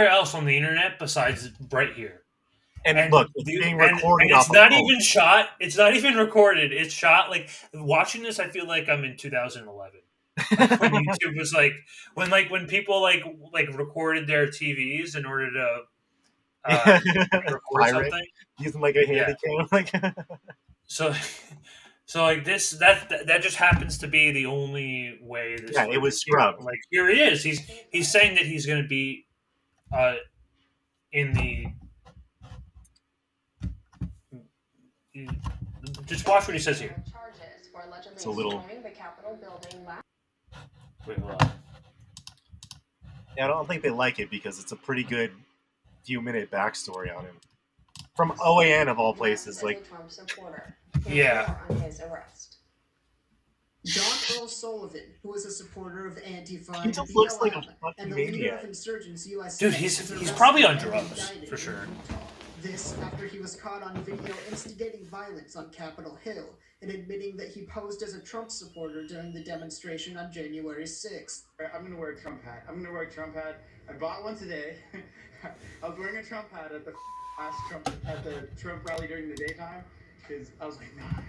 else on the internet besides right here. And look, it's being recorded. And it's not even shot. It's not even recorded. It's shot. Like watching this, I feel like I'm in 2011. When YouTube was when people like recorded their TVs in order to record something using like a handy cam. So like this that just happens to be the only way this. Yeah, it was scrubbed. Like here he is. He's saying that he's going to be in the. Just watch what he says here. It's a little. Wait, hold on. Yeah, I don't think they like it because it's a pretty good few-minute backstory on him. From OAN of all places, like. Yeah. On his arrest. John Earl Sullivan, who is a supporter of Antifa, he just looks like a fucking maniac. Dude, he's probably on drugs for sure. This after he was caught on video instigating violence on Capitol Hill and admitting that he posed as a Trump supporter during the demonstration on January 6th. I'm going to wear a Trump hat. I bought one today. I was wearing a Trump hat at the Trump rally during the daytime because I was like, nah,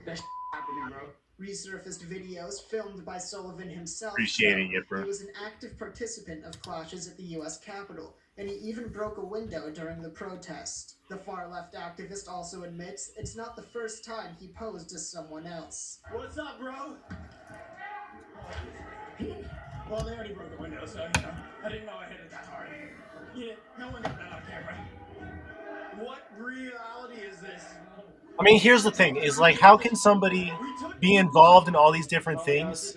that's happening, bro. Resurfaced videos filmed by Sullivan himself. Appreciating it, bro. He was an active participant of clashes at the U.S. Capitol, and he even broke a window during the protest. The far-left activist also admits it's not the first time he posed as someone else. What's up, bro? Well, they already broke the window, so, I didn't know I hit it that hard. No one got that on camera. What reality is this? I mean, here's the thing: is like, how can somebody be involved in all these different things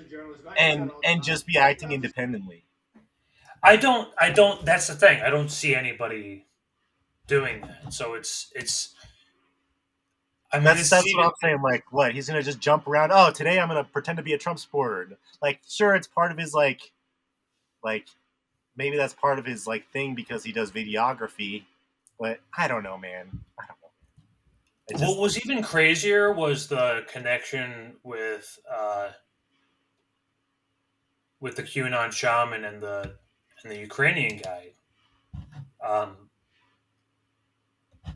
and just be acting independently? I don't. That's the thing. I don't see anybody doing that. So it's. I mean, that's what I'm saying. Like, what he's gonna just jump around? Oh, today I'm gonna pretend to be a Trump supporter. Like, sure, it's part of his like maybe that's part of his like thing because he does videography. But I don't know, man. I don't know. What was even crazier was the connection with the QAnon shaman and the Ukrainian guy.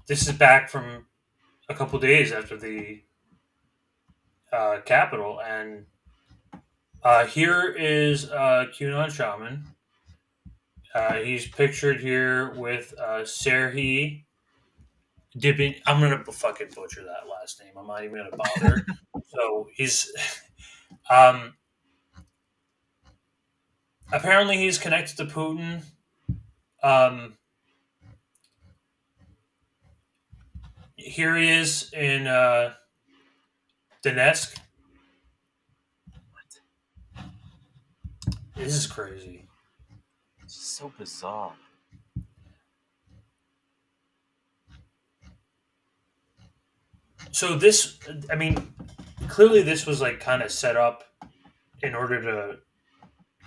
This is back from a couple days after the Capitol, and here is QAnon shaman. He's pictured here with Serhiy Dibin. I'm gonna fucking butcher that last name. I'm not even gonna bother. So he's apparently he's connected to Putin. Here he is in Donetsk. What? This is crazy. It's so bizarre. So this, I mean, clearly this was like kind of set up in order to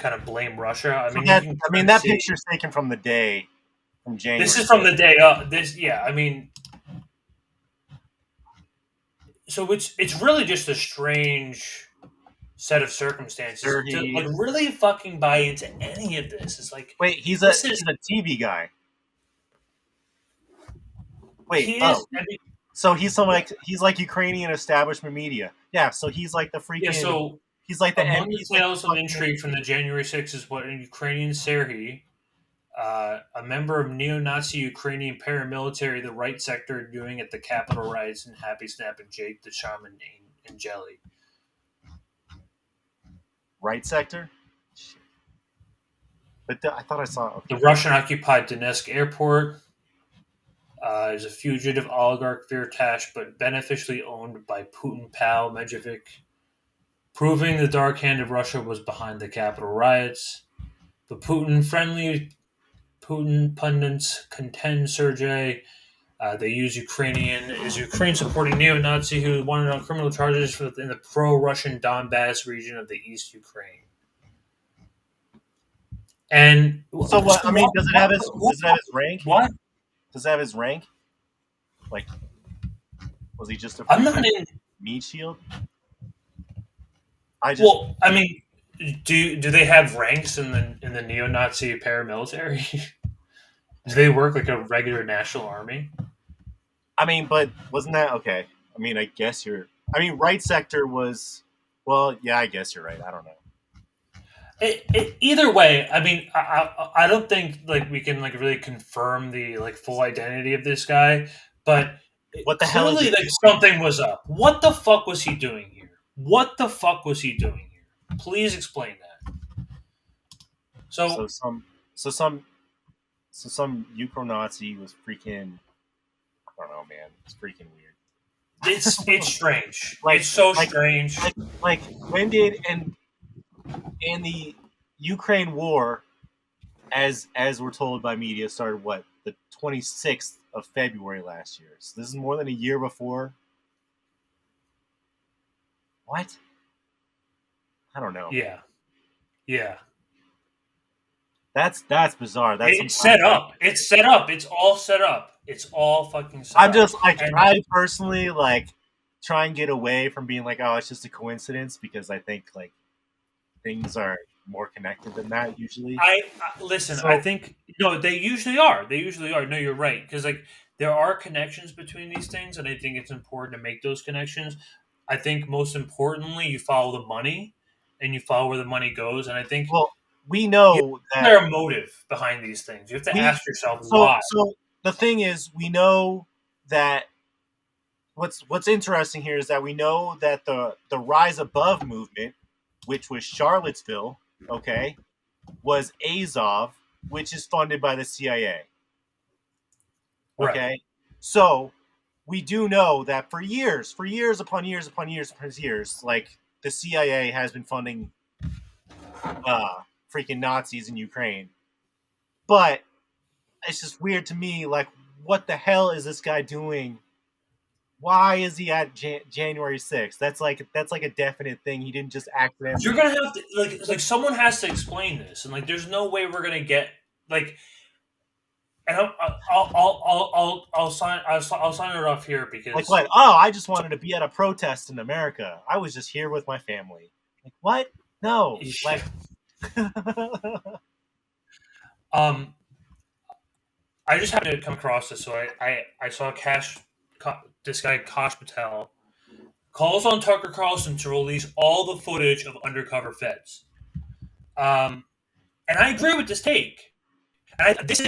kind of blame Russia. I mean, that picture's taken from the day, from January. This is from the day up. I mean, so it's really just a strange set of circumstances to like really fucking buy into any of this. It's like, wait, he's a TV guy. Wait, he is. I mean, so he's like Ukrainian establishment media. Yeah, so he's like the freaking. Yeah, so he's like the among the tales of intrigue from the January 6th is what a Ukrainian Serhiy, a member of neo-Nazi Ukrainian paramilitary, the right sector, are doing at the Capitol riots in Happy Snap and Jake the Shaman and Jelly. Right sector? But I thought I saw... The Russian-occupied Donetsk airport is a fugitive oligarch Firtash, but beneficially owned by Putin pal Medvedev, proving the dark hand of Russia was behind the Capitol riots. The Putin pundits contend Sergei. They use Ukraine supporting neo-Nazi who wanted on criminal charges in the pro-Russian Donbass region of the East Ukraine. And so what? I mean, does it have his rank? What? Does it have his rank? Like, was he just a meat shield? I mean, do they have ranks in the neo-Nazi paramilitary? Do they work like a regular national army? I mean, but wasn't that okay? I mean, I guess right sector was. Well, yeah, I guess you're right. I don't know. Either way, I mean, I don't think like we can like really confirm the like full identity of this guy, but what the hell? Clearly, like something was up. What the fuck was he doing here? What the fuck was he doing here? Please explain that. So some Ukro-Nazi was freaking. I don't know, man. It's freaking weird. It's strange. It's so strange. Like when did and the Ukraine war, as we're told by media, started what, the 26th of February last year. So this is more than a year before. What? I don't know. Yeah. That's bizarre. It's set up. It's set up. It's all set up. It's all fucking set up. I'm just like, I personally like try and get away from being like, oh, it's just a coincidence, because I think like things are more connected than that usually. Listen. I think they usually are. No, you're right, because like there are connections between these things, and I think it's important to make those connections. I think most importantly, you follow the money, and you follow where the money goes. And I think we know that there's a motive behind these things. You have to ask yourself why. So the thing is, we know that what's interesting here is that we know that the Rise Above movement, which was Charlottesville, okay, was Azov, which is funded by the CIA. Okay, right. So we do know that for years upon years, like the CIA has been funding freaking Nazis in Ukraine. But it's just weird to me, like, what the hell is this guy doing? Why is he at January 6th? That's like a definite thing. He didn't just accidentally. You're gonna have to like someone has to explain this, and like there's no way we're gonna get like. And I'll sign it off here because like what? Oh, I just wanted to be at a protest in America. I was just here with my family. Like what? No, like. I just happened to come across this, so I saw this guy Kash Patel calls on Tucker Carlson to release all the footage of undercover feds, and I agree with this take. And this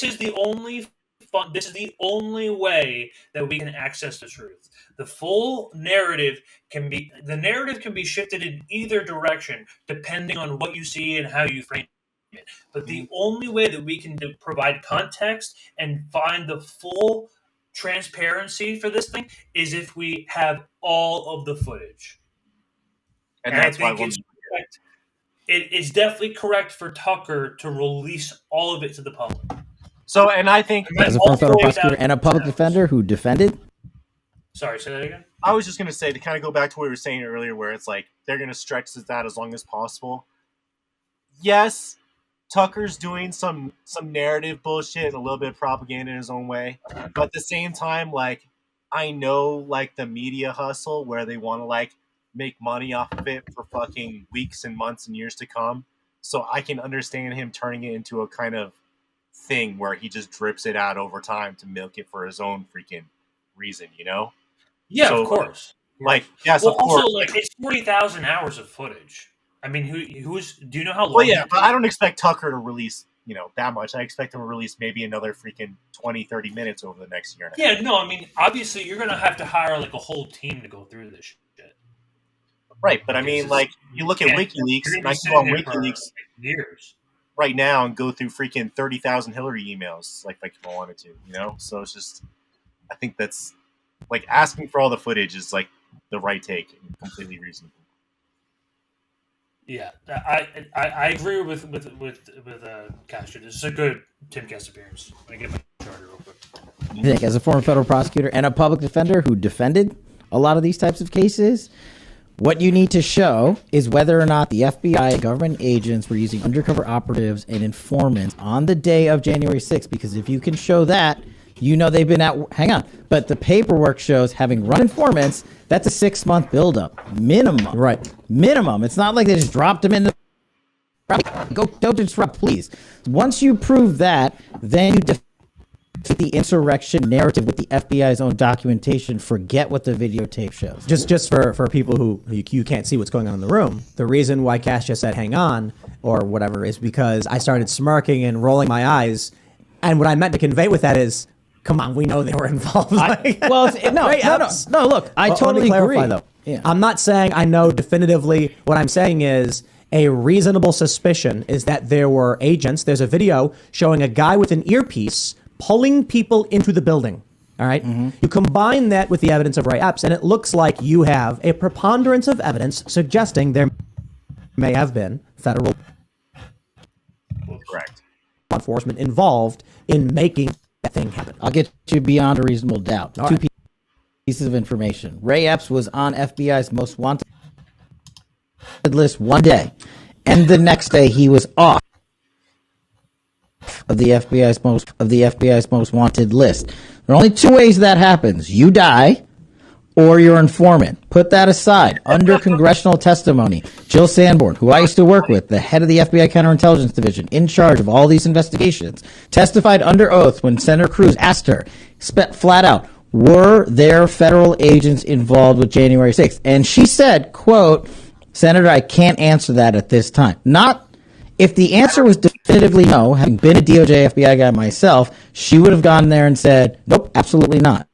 is the only way that we can access the truth. The full narrative can be shifted in either direction depending on what you see and how you frame it. But the only way that we can provide context and find the full transparency for this thing is if we have all of the footage. And that's I think it's definitely correct for Tucker to release all of it to the public. So, and I think as a former federal prosecutor and a public defender who defended. Sorry, say that again. I was just going to say, to kind of go back to what we were saying earlier, where it's like they're going to stretch this out as long as possible. yes, Tucker's doing some narrative bullshit and a little bit of propaganda in his own way, but at the same time, like, I know, like, the media hustle where they want to, like, make money off of it for fucking weeks and months and years to come. So I can understand him turning it into a kind of thing where he just drips it out over time to milk it for his own freaking reason, you know? Yeah, So, of course. Like, yes, well, of course. also, like, it's 40,000 hours of footage. I mean, who's? Do you know how long? Well, yeah, but I don't expect Tucker to release, that much. I expect him to release maybe another freaking 20, 30 minutes over the next year. Yeah, no, I mean, obviously, you're gonna have to hire like a whole team to go through this shit. Right, but I mean, like, you look at WikiLeaks, and I can go on WikiLeaks years right now and go through freaking 30,000 Hillary emails, like, if I wanted to, So it's just, I think that's, like, asking for all the footage is, like, the right take and completely reasonable. Yeah, I agree with Castro. This is a good Tim Guest appearance. I get my charter real quick. I think as a former federal prosecutor and a public defender who defended a lot of these types of cases, what you need to show is whether or not the FBI government agents were using undercover operatives and informants on the day of January 6th, because if you can show that, they've been hang on. But the paperwork shows having run informants, that's a 6-month buildup. Minimum. Right. Minimum. It's not like they just dropped them in the... Don't disrupt, please. Once you prove that, then you defeat the insurrection narrative with the FBI's own documentation. Forget what the videotape shows. Just for people who you can't see what's going on in the room, the reason why Cash just said hang on or whatever is because I started smirking and rolling my eyes. And what I meant to convey with that is, come on, we know they were involved. No, look, I totally agree. Though. Yeah. I'm not saying I know definitively. What I'm saying is a reasonable suspicion is that there were agents. There's a video showing a guy with an earpiece pulling people into the building. All right. Mm-hmm. You combine that with the evidence of Ray Epps, and it looks like you have a preponderance of evidence suggesting there may have been federal enforcement involved in making that thing happen. I'll get you beyond a reasonable doubt. All Two right. pieces of information. Ray Epps was on FBI's most wanted list one day, and the next day he was off of the FBI's most wanted list. There are only two ways that happens: you die, or your informant. Put that aside. Under congressional testimony, Jill Sanborn, who I used to work with, the head of the FBI Counterintelligence Division, in charge of all these investigations, testified under oath when Senator Cruz asked her, flat out, were there federal agents involved with January 6th? And she said, quote, Senator, I can't answer that at this time. Not if the answer was definitively no, having been a DOJ FBI guy myself, she would have gone there and said, nope, absolutely not.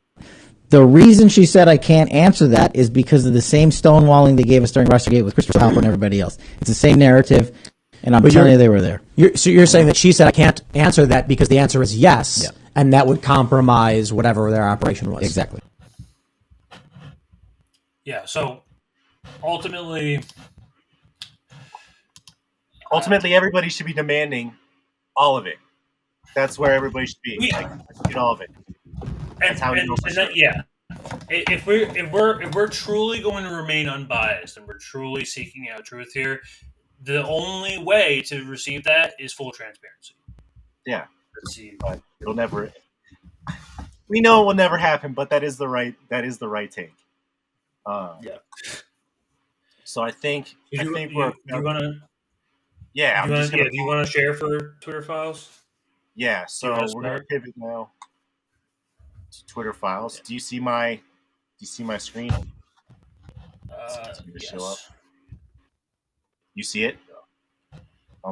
The reason she said I can't answer that is because of the same stonewalling they gave us during Russiagate with Christopher Halper and everybody else. It's the same narrative, and I'm telling you they were there. So you're saying that she said I can't answer that because the answer is yes, and that would compromise whatever their operation was. Exactly. Yeah, so ultimately, everybody should be demanding all of it. That's where everybody should be. Get all of it. That's how you know for sure. Yeah. If we're truly going to remain unbiased and we're truly seeking out truth here, the only way to receive that is full transparency. Yeah. But it'll never. We know it will never happen, but that is the right take. Yeah. So I think we're gonna. Yeah. Do you want to share for Twitter files? Yeah. So we're gonna pivot now to Twitter files. Do you see my screen? Yes. Show up. You see it?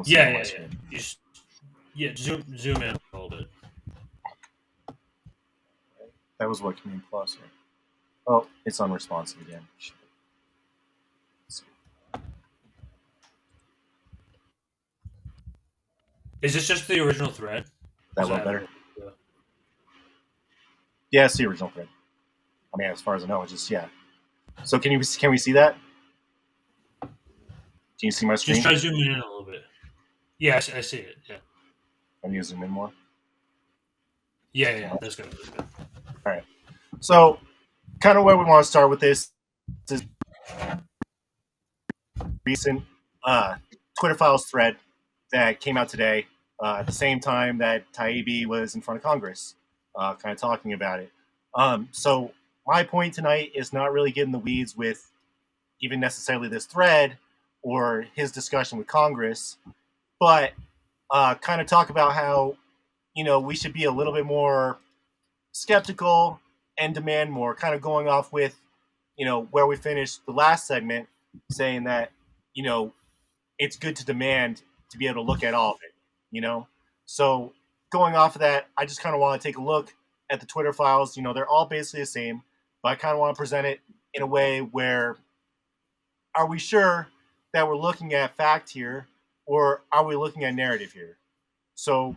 Yeah. Zoom in a little bit. That was what Command Plus. Right? Oh, it's unresponsive again. Is this just the original thread? That look better? Yeah, it's the original thread. I mean, as far as I know, it's just So can we see that? Can you see my screen? Just try zooming in a little bit. Yeah, I see it. Yeah. I need to zoom in more. Yeah, that's good. All right. So, kind of where we want to start with this is recent Twitter files thread that came out today at the same time that Taibbi was in front of Congress, kind of talking about it. So my point tonight is not really getting the weeds with even necessarily this thread or his discussion with Congress, but kind of talk about how, we should be a little bit more skeptical and demand more, kind of going off with, where we finished the last segment, saying that, it's good to demand to be able to look at all of it, So going off of that, I just kind of want to take a look at the Twitter files. They're all basically the same, but I kind of want to present it in a way where, are we sure that we're looking at fact here, or are we looking at narrative here? So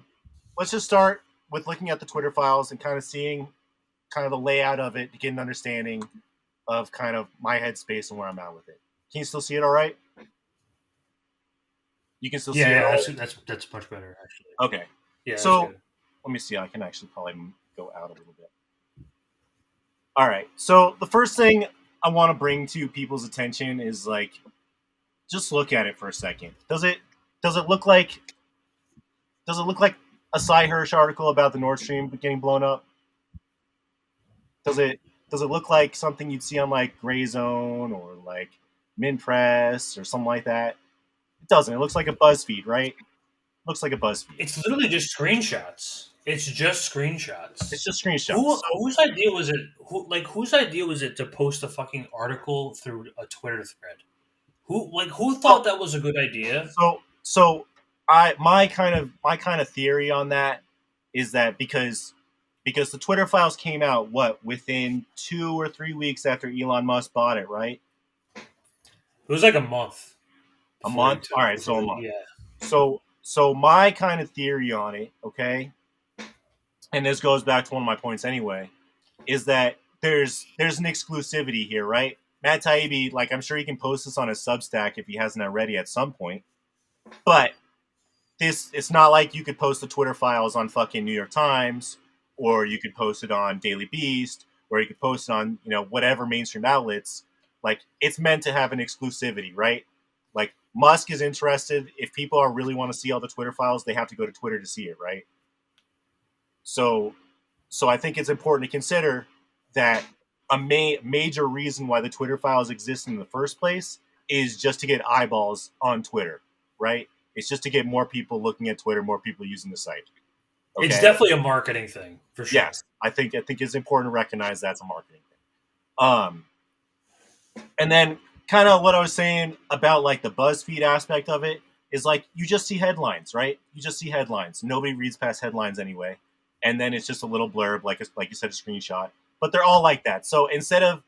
let's just start with looking at the Twitter files and kind of seeing kind of the layout of it to get an understanding of kind of my headspace and where I'm at with it. Can you still see it all right? You can still see it. Yeah, that's much better, actually. Okay. Yeah. So let me see. I can actually probably go out a little bit. All right. So the first thing I want to bring to people's attention is just look at it for a second. Does it look like a Cy Hirsch article about the Nord Stream getting blown up? Does it look like something you'd see on Gray Zone or Min Press or something like that? It doesn't. It looks like a BuzzFeed, right? Looks like a BuzzFeed. It's literally just screenshots. It's just screenshots. It's just screenshots. Whose idea was it? Whose idea was it to post a fucking article through a Twitter thread? Who thought that was a good idea? So my kind of theory on that is that because the Twitter files came out within 2 or 3 weeks after Elon Musk bought it, right? It was like a month. A month? All right, so a month. Yeah. So my kind of theory on it, okay, and this goes back to one of my points anyway, is that there's an exclusivity here, right? Matt Taibbi, I'm sure he can post this on his Substack if he hasn't already at some point, but it's not like you could post the Twitter files on fucking New York Times, or you could post it on Daily Beast, or you could post it on, whatever mainstream outlets. It's meant to have an exclusivity, right? Musk is interested. If people really want to see all the Twitter files, they have to go to Twitter to see it, right? So I think it's important to consider that a major reason why the Twitter files exist in the first place is just to get eyeballs on Twitter, right? It's just to get more people looking at Twitter, more people using the site. Okay? It's definitely a marketing thing, for sure. Yes, I think it's important to recognize that's a marketing thing. And then kind of what I was saying about the BuzzFeed aspect of it is you just see headlines, right? You just see headlines. Nobody reads past headlines anyway. And then it's just a little blurb, like you said, a screenshot. But they're all like that. So it's kind of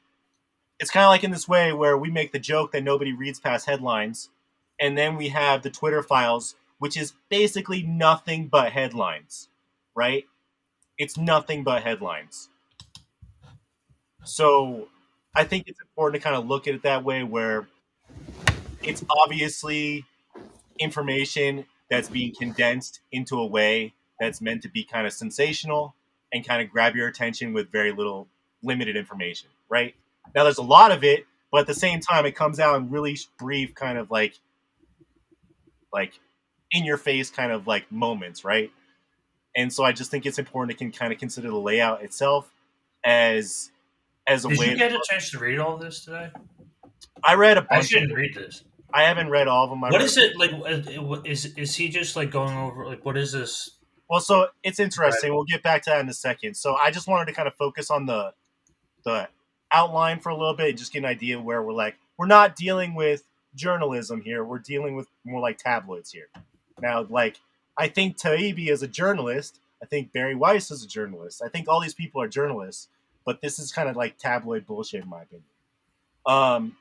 like in this way where we make the joke that nobody reads past headlines. And then we have the Twitter files, which is basically nothing but headlines, right? It's nothing but headlines. So I think it's important to kind of look at it that way, where it's obviously information that's being condensed into a way that's meant to be kind of sensational and kind of grab your attention with very limited information, right? Now, there's a lot of it, but at the same time, it comes out in really brief kind of in your face kind of moments, right? And so I just think it's important to kind of consider the layout itself as a way. Did you get a chance to read all of this today? I read a bunch. I shouldn't read this. I haven't read all of them. What is it like? Is he just going over what is this? Well, so it's interesting. Right. We'll get back to that in a second. So I just wanted to kind of focus on the outline for a little bit and just get an idea where we're not dealing with journalism here. We're dealing with more like tabloids here. Now, I think Taibbi is a journalist. I think Barry Weiss is a journalist. I think all these people are journalists. But this is kind of tabloid bullshit, in my opinion.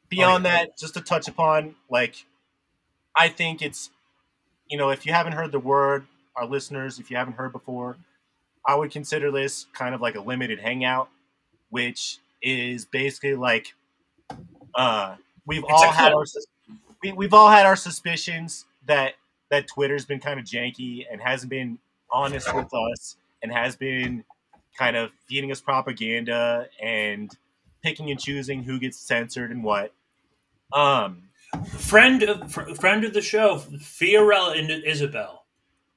Beyond that, just to touch upon, I think it's, if you haven't heard the word, our listeners, if you haven't heard before, I would consider this kind of like a limited hangout, which is basically we've all had our suspicions that Twitter's been kind of janky and hasn't been honest with us and has been kind of feeding us propaganda and picking and choosing who gets censored and what. Friend of the show, Fiorella and Isabel,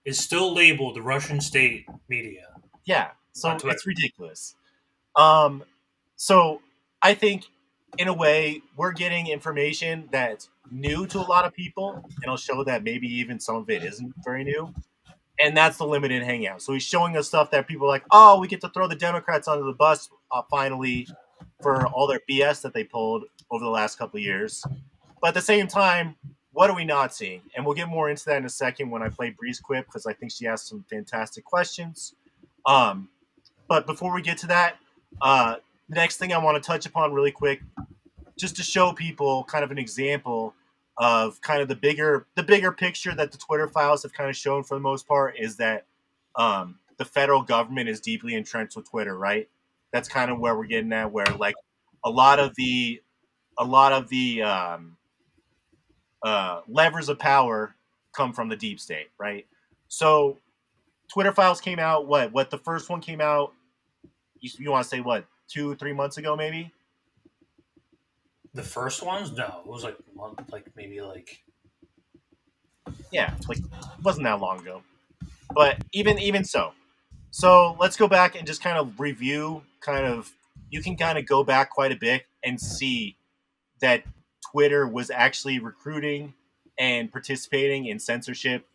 is still labeled the Russian state media. Yeah, so it's ridiculous. So I think, in a way, we're getting information that's new to a lot of people, and it'll show that maybe even some of it isn't very new. And that's the limited hangout. So he's showing us stuff that people are like, oh, we get to throw the Democrats under the bus finally for all their BS that they pulled over the last couple of years. But at the same time, what are we not seeing? And we'll get more into that in a second when I play Bree's Quip, because I think she asked some fantastic questions. But before we get to that, the next thing I want to touch upon really quick, just to show people kind of an example of kind of the bigger picture that the Twitter files have kind of shown for the most part, is that the federal government is deeply entrenched with Twitter, right? That's kind of where we're getting at, where like a lot of the levers of power come from the deep state, right? So Twitter files came out, what the first one came out, you want to say what, 2-3 months ago maybe? The first ones? No, it was like a month, yeah, like it wasn't that long ago. But even so let's go back and just kind of review, you can kind of go back quite a bit and see that Twitter was actually recruiting and participating in censorship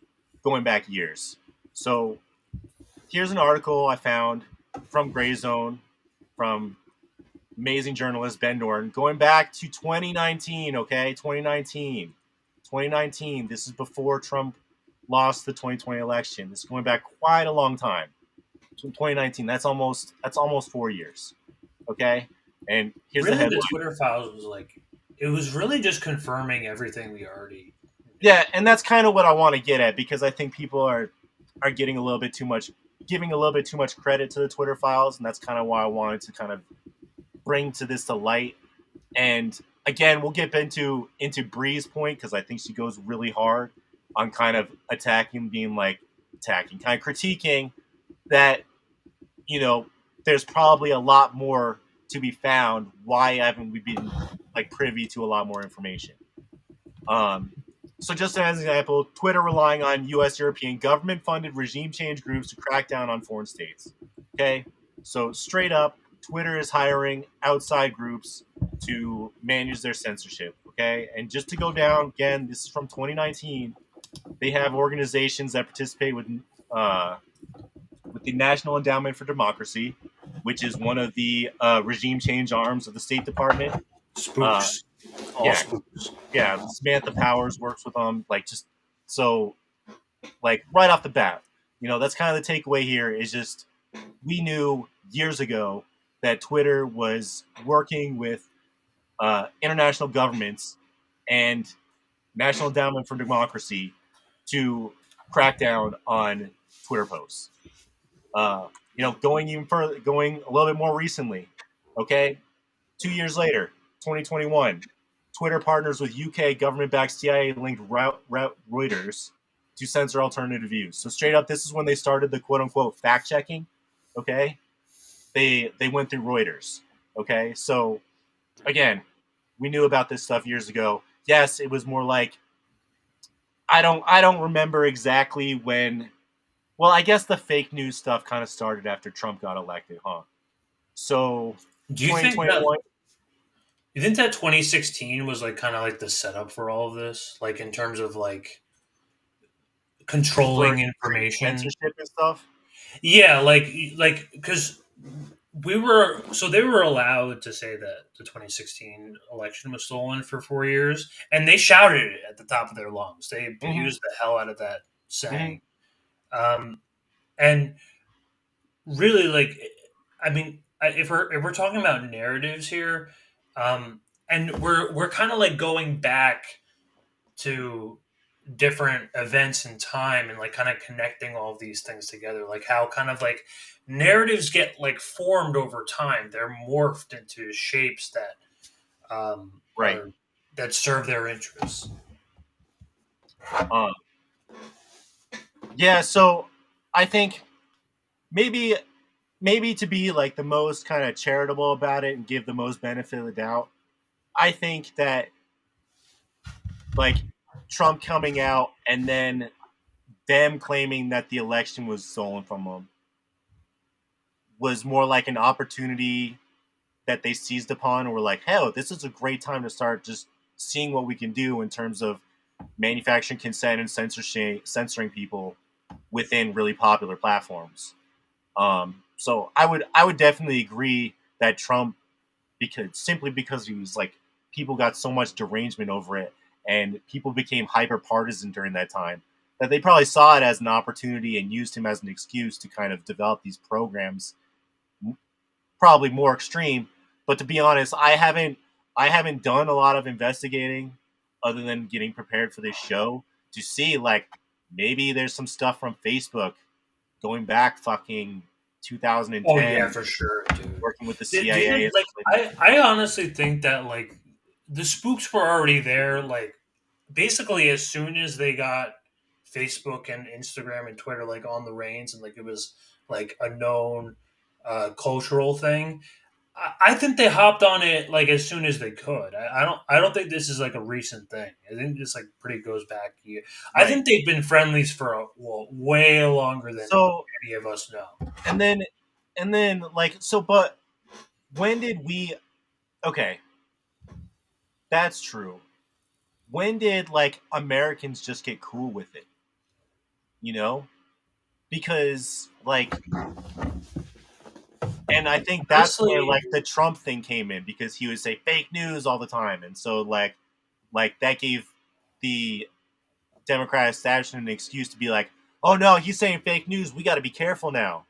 going back years. So here's an article I found from Gray Zone, from amazing journalist Ben Norton, going back to 2019, okay? 2019. This is before Trump lost the 2020 election. This is going back quite a long time. 2019, that's almost 4 years, okay? And here's really the headline. The Twitter files was like, it was really just confirming everything we already... Yeah, and that's kind of what I want to get at, because I think people are getting a little bit too much, giving a little bit too much credit to the Twitter files, and that's kind of why I wanted to kind of bring this to light. And again, we'll get into Bree's point, because I think she goes really hard on kind of critiquing that, there's probably a lot more to be found. Why haven't we been privy to a lot more information? So just as an example, Twitter relying on U.S. European government-funded regime change groups to crack down on foreign states. Okay, so straight up, Twitter is hiring outside groups to manage their censorship. Okay, and just to go down again, this is from 2019. They have organizations that participate with the National Endowment for Democracy, which is one of the regime change arms of the State Department. Spooks. Yeah, Samantha Powers works with them. Right off the bat, that's kind of the takeaway here, is just we knew years ago that Twitter was working with international governments and National Endowment for Democracy to crack down on Twitter posts. Going even further, going a little bit more recently, okay? 2 years later, 2021, Twitter partners with UK government-backed CIA-linked Reuters to censor alternative views. So straight up, this is when they started the quote-unquote fact-checking, okay? They went through Reuters, okay? So, again, we knew about this stuff years ago. Yes, it was more like, I don't remember exactly when. Well, I guess the fake news stuff kind of started after Trump got elected, huh? So, do you think that 2016 was kind of the setup for all of this, in terms of controlling information, censorship and stuff? Yeah, because they were allowed to say that the 2016 election was stolen for 4 years, and they shouted it at the top of their lungs. They abused the hell out of that saying. And really, if we're talking about narratives here, and we're kind of going back to different events in time and kind of connecting all of these things together, how kind of narratives get formed over time. They're morphed into shapes that that serve their interests. Yeah, so I think maybe to be the most kind of charitable about it and give the most benefit of the doubt, I think that like Trump coming out and then them claiming that the election was stolen from them was more like an opportunity that they seized upon and were like, hell, this is a great time to start just seeing what we can do in terms of manufacturing consent and censoring people within really popular platforms. So I would definitely agree that Trump, because he was like, people got so much derangement over it and people became hyper partisan during that time that they probably saw it as an opportunity and used him as an excuse to kind of develop these programs, probably more extreme. But to be honest, I haven't done a lot of investigating other than getting prepared for this show to see like maybe there's some stuff from Facebook going back fucking 2010. Oh yeah, for sure, dude. Working with the CIA. I honestly think that like the spooks were already there. Like basically, as soon as they got Facebook and Instagram and Twitter like on the reins, and like it was like a known cultural thing. I think they hopped on it like as soon as they could. I don't think this is like a recent thing. I think this like pretty goes back here. Right. I think they've been friendlies for way longer than any of us know. And then like so, but when did we? Okay, that's true. When did like Americans just get cool with it? You know, because like. And I think that's where like the Trump thing came in, because he would say fake news all the time, and so like that gave the Democratic establishment an excuse to be like, oh no, he's saying fake news, we got to be careful now,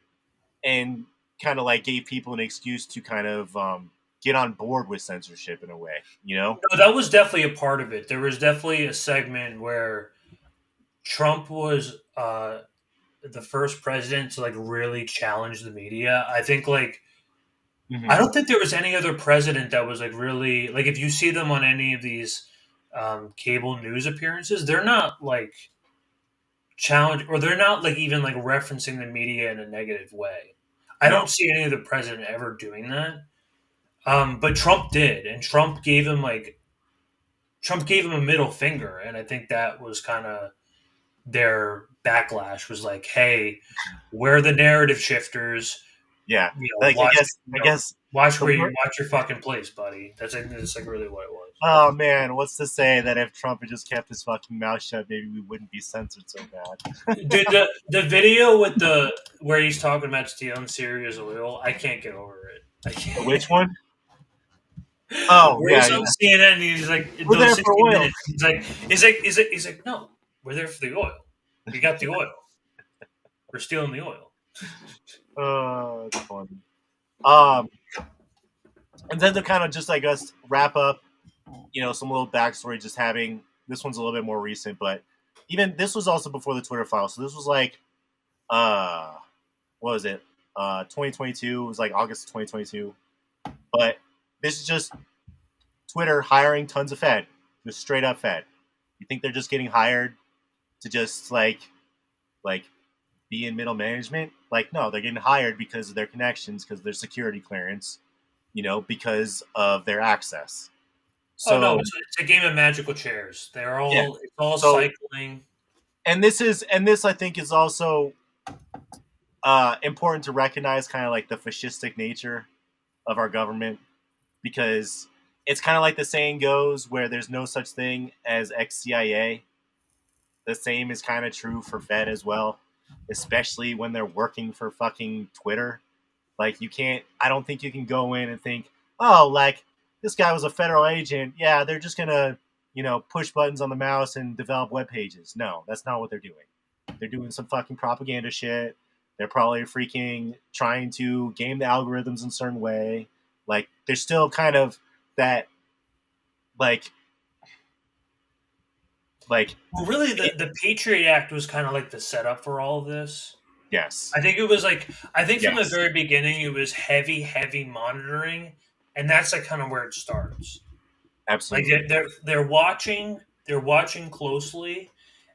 and kind of like gave people an excuse to kind of get on board with censorship in a way, you know? No, that was definitely a part of it. There was definitely a segment where Trump was the first president to like really challenge the media. I think like I don't think there was any other president that was like really like, if you see them on any of these cable news appearances, they're not like challenge, or they're not like even like referencing the media in a negative way. I don't see any of the president ever doing that. But Trump did, and Trump gave him a middle finger, and I think that was kind of their backlash, was like, hey, we're the narrative shifters. Yeah. You know, like, I guess watch your fucking place, buddy. That's like really what it was. Oh man, what's to say that if Trump had just kept his fucking mouth shut, maybe we wouldn't be censored so bad. Dude, the video with where he's talking about stealing Syria's oil, I can't get over it. I can't. Which one? Oh, where he's on CNN and he's like, we're there for oil. Minutes. He's like, no, we're there for the oil. We got the oil. We're stealing the oil. Oh, that's funny. And then to kind of just, I guess, wrap up, you know, some little backstory, just having, this one's a little bit more recent, but even this was also before the Twitter file. So this was like, what was it? 2022. It was like August 2022. But this is just Twitter hiring tons of Fed, just straight up Fed. You think they're just getting hired to just like be in middle management? Like, no, they're getting hired because of their connections, because of their security clearance, you know, because of their access. So, no, it's a game of magical chairs. They're all it's all cycling. And this I think is also important to recognize, kind of like the fascistic nature of our government, because it's kind of like the saying goes, where there's no such thing as ex-CIA. The same is kind of true for Fed as well, especially when they're working for fucking Twitter. Like, I don't think you can go in and think, oh, like, this guy was a federal agent. Yeah, they're just going to, you know, push buttons on the mouse and develop web pages. No, that's not what they're doing. They're doing some fucking propaganda shit. They're probably freaking trying to game the algorithms in a certain way. Like, there's still kind of that, like well, really, the Patriot Act was kind of like the setup for all of this. Yes. I think it was like, from the very beginning, it was heavy monitoring, and that's like kind of where it starts. Absolutely. Like they're watching closely,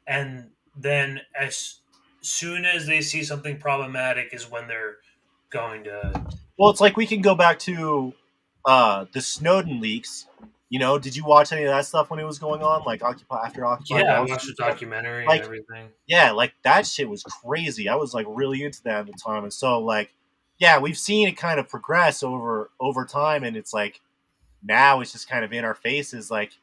and then as soon as they see something problematic is when they're going to. Well, it's like we can go back to the Snowden leaks, You know, did you watch any of that stuff when it was going on? Like after Occupy Yeah, I Wall watched the Street? documentary Like, and everything. yeah, like that shit was crazy. I was like really into that at the time, and so like, yeah, we've seen it kind of progress over time, and it's like now it's just kind of in our faces. Like,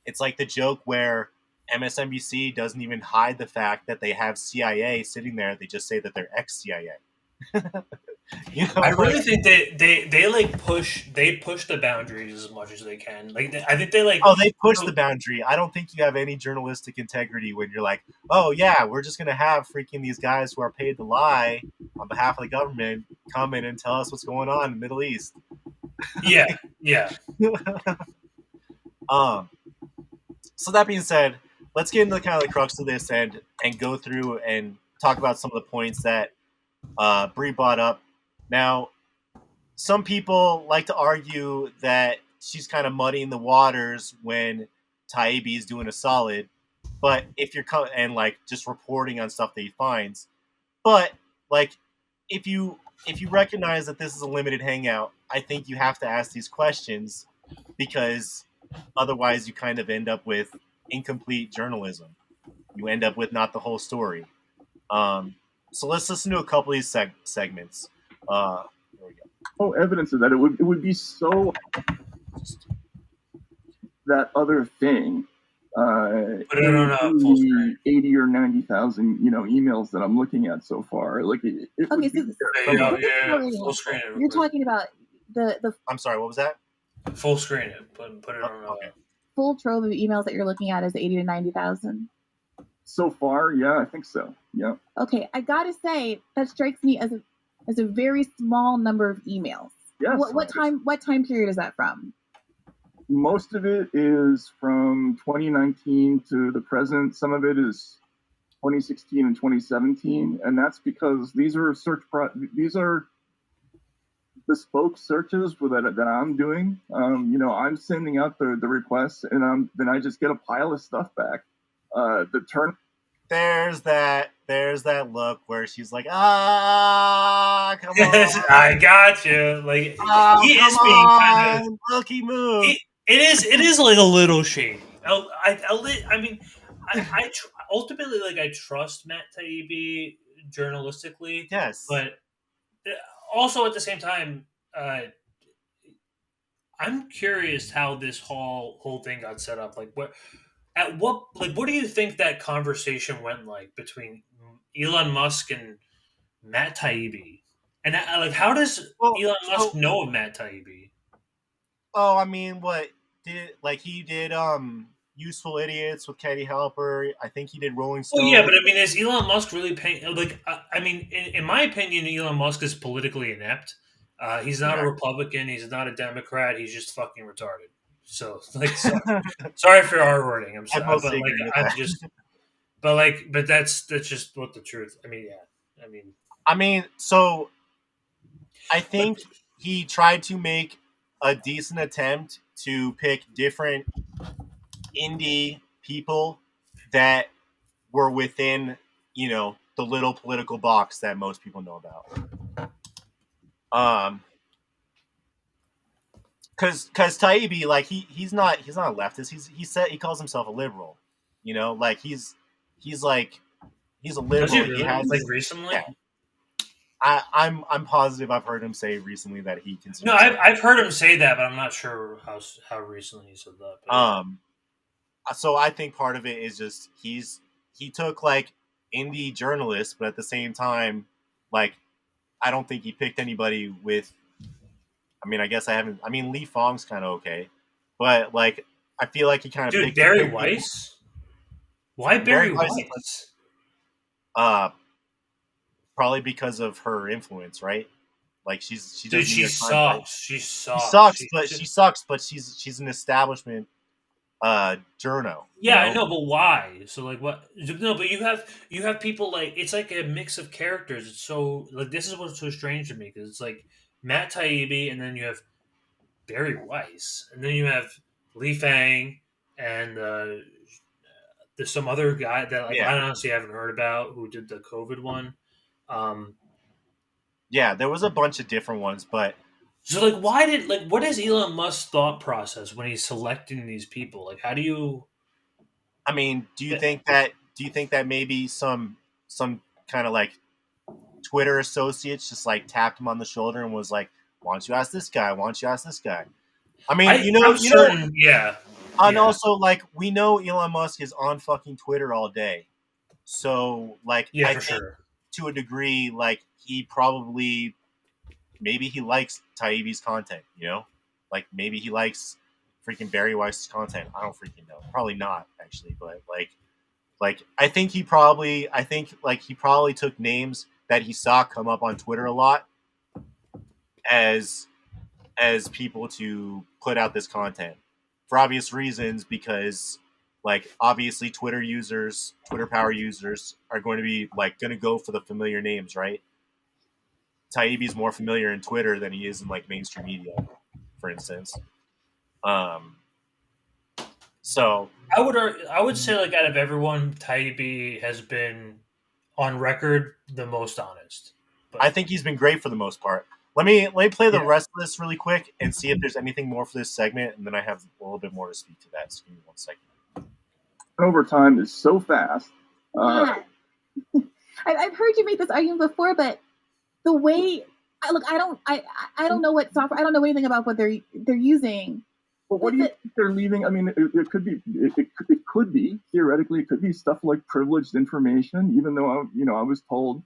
it's like the joke where MSNBC doesn't even hide the fact that they have CIA sitting there. They just say that they're ex-CIA. You know, I really think they like push the boundaries as much as they can. Like I think they like they push the boundary. I don't think you have any journalistic integrity when you're like, oh yeah, we're just gonna have freaking these guys who are paid to lie on behalf of the government come in and tell us what's going on in the Middle East. Yeah, yeah. So that being said, let's get into kind of the crux of this and go through and talk about some of the points that Bree brought up. Now, some people like to argue that she's kind of muddying the waters when Taibbi is doing a solid, but if you're and like just reporting on stuff that he finds, but like if you recognize that this is a limited hangout, I think you have to ask these questions because otherwise you kind of end up with incomplete journalism. You end up with not the whole story. So let's listen to a couple of these segments. Here we go. No evidence of that. It would be so that other thing. Put it on a full screen. 80 or 90,000, emails that I'm looking at so far. Like, okay, so full screen. You're talking about the. I'm sorry. What was that? Full screen it. Put it on. Okay. Full trove of emails that you're looking at is 80 to 90,000. So far, yeah, I think so. Yeah. Okay, I gotta say that strikes me as a very small number of emails. Yes. What time period is that from? Most of it is from 2019 to the present. Some of it is 2016 and 2017, and that's because these are bespoke searches that I'm doing. I'm sending out the requests, and then I just get a pile of stuff back. There's that look where she's like, come on. I got you. Like, he is being kind of lucky move. It is like a little shady. I ultimately, like, I trust Matt Taibbi journalistically. Yes, but also at the same time, I'm curious how this whole thing got set up. Like, what do you think that conversation went like between Elon Musk and Matt Taibbi? And like, how does Elon Musk know of Matt Taibbi? Oh, I mean, he did Useful Idiots with Katie Halper. I think he did Rolling Stone. Oh yeah, but I mean, is Elon Musk really paying? Like, I mean, in my opinion, Elon Musk is politically inept. He's not a Republican. He's not a Democrat. He's just fucking retarded. So, like, sorry for our wording. I'm sorry, but that's just what the truth. I mean, yeah. So I think he tried to make a decent attempt to pick different indie people that were within, the little political box that most people know about. Because Taibbi, like, he's not a leftist. He calls himself a liberal. Like he's a liberal. Does he really? He has, like, recently? Yeah. I'm positive I've heard him say recently that he considers. No, I've heard him say that, but I'm not sure how recently he said that. But, so I think part of it is just he took like indie journalists, but at the same time, like, I don't think he picked anybody with. I mean, I guess I haven't. I mean, Lee Fong's kind of okay, but like, I feel like he kind of picked Barry Weiss. Why Barry Weiss? Probably because of her influence, right? Like, she sucks. She sucks, but she's an establishment journo. Yeah, I know, but why? So, like, what? No, but you have people, like, it's like a mix of characters. It's so, like, this is what's so strange to me, because it's like Matt Taibbi, and then you have Barry Weiss, and then you have Li Fang, and there's some other guy that, like, I honestly haven't heard about who did the COVID one. Yeah, there was a bunch of different ones, but So, like, what is Elon Musk's thought process when he's selecting these people? Like, how do you? I mean, do you think that maybe some kind of like Twitter associates just like tapped him on the shoulder and was like, "Why don't you ask this guy? Why don't you ask this guy?" I mean, I'm certain, yeah. And also, like, we know Elon Musk is on fucking Twitter all day, so like, Yeah, I for think sure. to a degree, like, he probably maybe he likes Taibbi's content, you know, like maybe he likes freaking Barry Weiss's content. I don't freaking know. Probably not actually, but like I think he probably took names that he saw come up on Twitter a lot as people to put out this content for obvious reasons, because like obviously Twitter power users are going to be like going to go for the familiar names, right? Taibbi's more familiar in Twitter than he is in like mainstream media, for instance. So I would say, like, out of everyone, Taibbi has been on record the most honest. I think he's been great for the most part. Let me play the rest of this really quick and see if there's anything more for this segment, and then I have a little bit more to speak to that. So give me 1 second. Over time is so fast. I've heard you make this argument before, but the way I don't know what software. I don't know anything about what they're using. But what do you think they're leaving? I mean, it could be theoretically, it could be stuff like privileged information. Even though I was told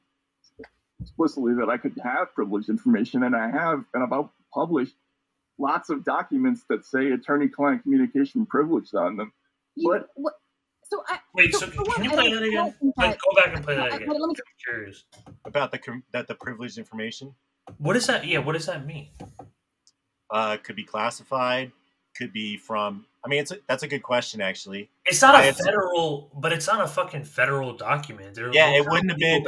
explicitly that I could have privileged information, and I have, and I've published lots of documents that say attorney-client communication privileged on them. Can you play that again? Like, go back and play that again. I'm curious about the privileged information. What is that? Yeah, what does that mean? Could be classified. Could be from. I mean, that's a good question, actually. It's not a federal, but it's not a fucking federal document. It wouldn't have been.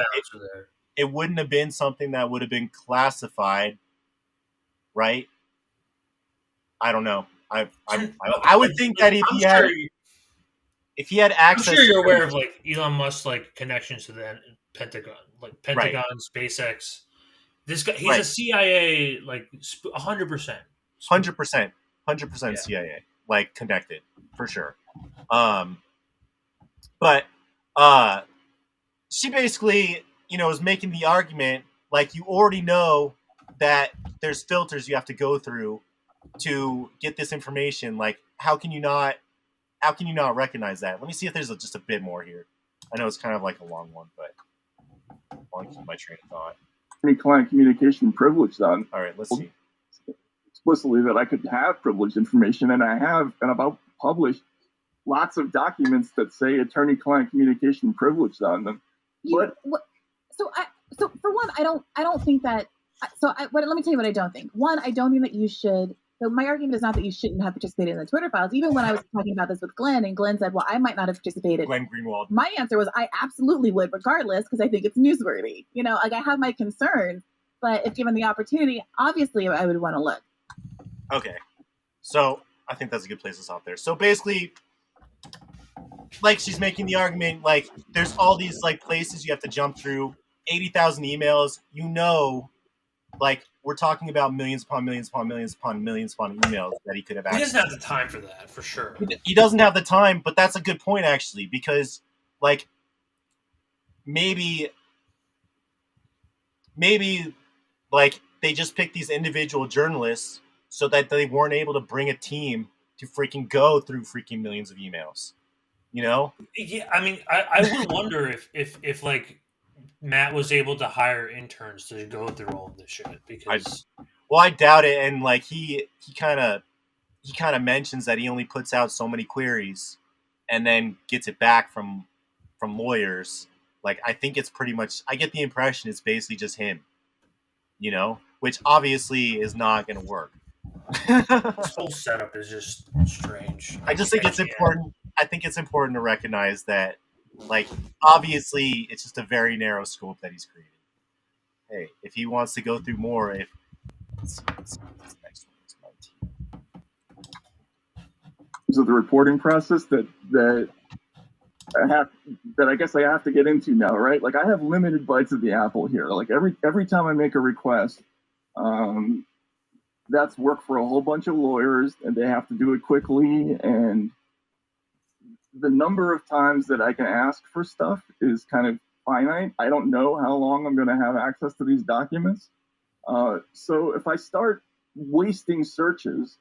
It wouldn't have been something that would have been classified, right? I don't know. I would think that if he had access, I'm sure you're aware of like Elon Musk's like connections to the Pentagon, like Pentagon, SpaceX. This guy, he's a CIA, like 100%, 100% CIA, like connected for sure. But she basically, is making the argument like you already know that there's filters you have to go through to get this information. Like, how can you not recognize that? Let me see if there's just a bit more here. I know it's kind of like a long one, but I want to keep my train of thought. Any client communication privileged on. All right, let's see. Explicitly that I could have privileged information, and I have, and I've published lots of documents that say attorney-client communication privileged on them. So for one, I don't think that. Let me tell you what I don't think. One, I don't think that you should. So my argument is not that you shouldn't have participated in the Twitter files. Even when I was talking about this with Glenn, and Glenn said, well, I might not have participated. Glenn Greenwald. My answer was, I absolutely would, regardless, because I think it's newsworthy. Like I have my concerns, but if given the opportunity, obviously I would want to look. Okay. So I think that's a good place to stop there. So basically, like she's making the argument, like there's all these like places you have to jump through, 80,000 emails, like we're talking about millions upon millions upon millions upon millions upon emails that he could have access. He doesn't have the time for that, for sure. He doesn't have the time, but that's a good point actually, because like maybe like they just picked these individual journalists so that they weren't able to bring a team to freaking go through freaking millions of emails. Yeah, I mean, I would wonder if like Matt was able to hire interns to go through all of this shit, because I doubt it. And like he kind of mentions that he only puts out so many queries and then gets it back from lawyers. Like I think it's pretty much, I get the impression it's basically just him, which obviously is not going to work. This whole setup is just strange. I just think it's important. I think it's important to recognize that, like, obviously, it's just a very narrow scope that he's created. Hey, if he wants to go through more, let's see this next one. So the reporting process that I guess I have to get into now, right? Like I have limited bites of the apple here. Like every time I make a request, that's work for a whole bunch of lawyers, and they have to do it quickly. And the number of times that I can ask for stuff is kind of finite. I don't know how long I'm going to have access to these documents. So if I start wasting searches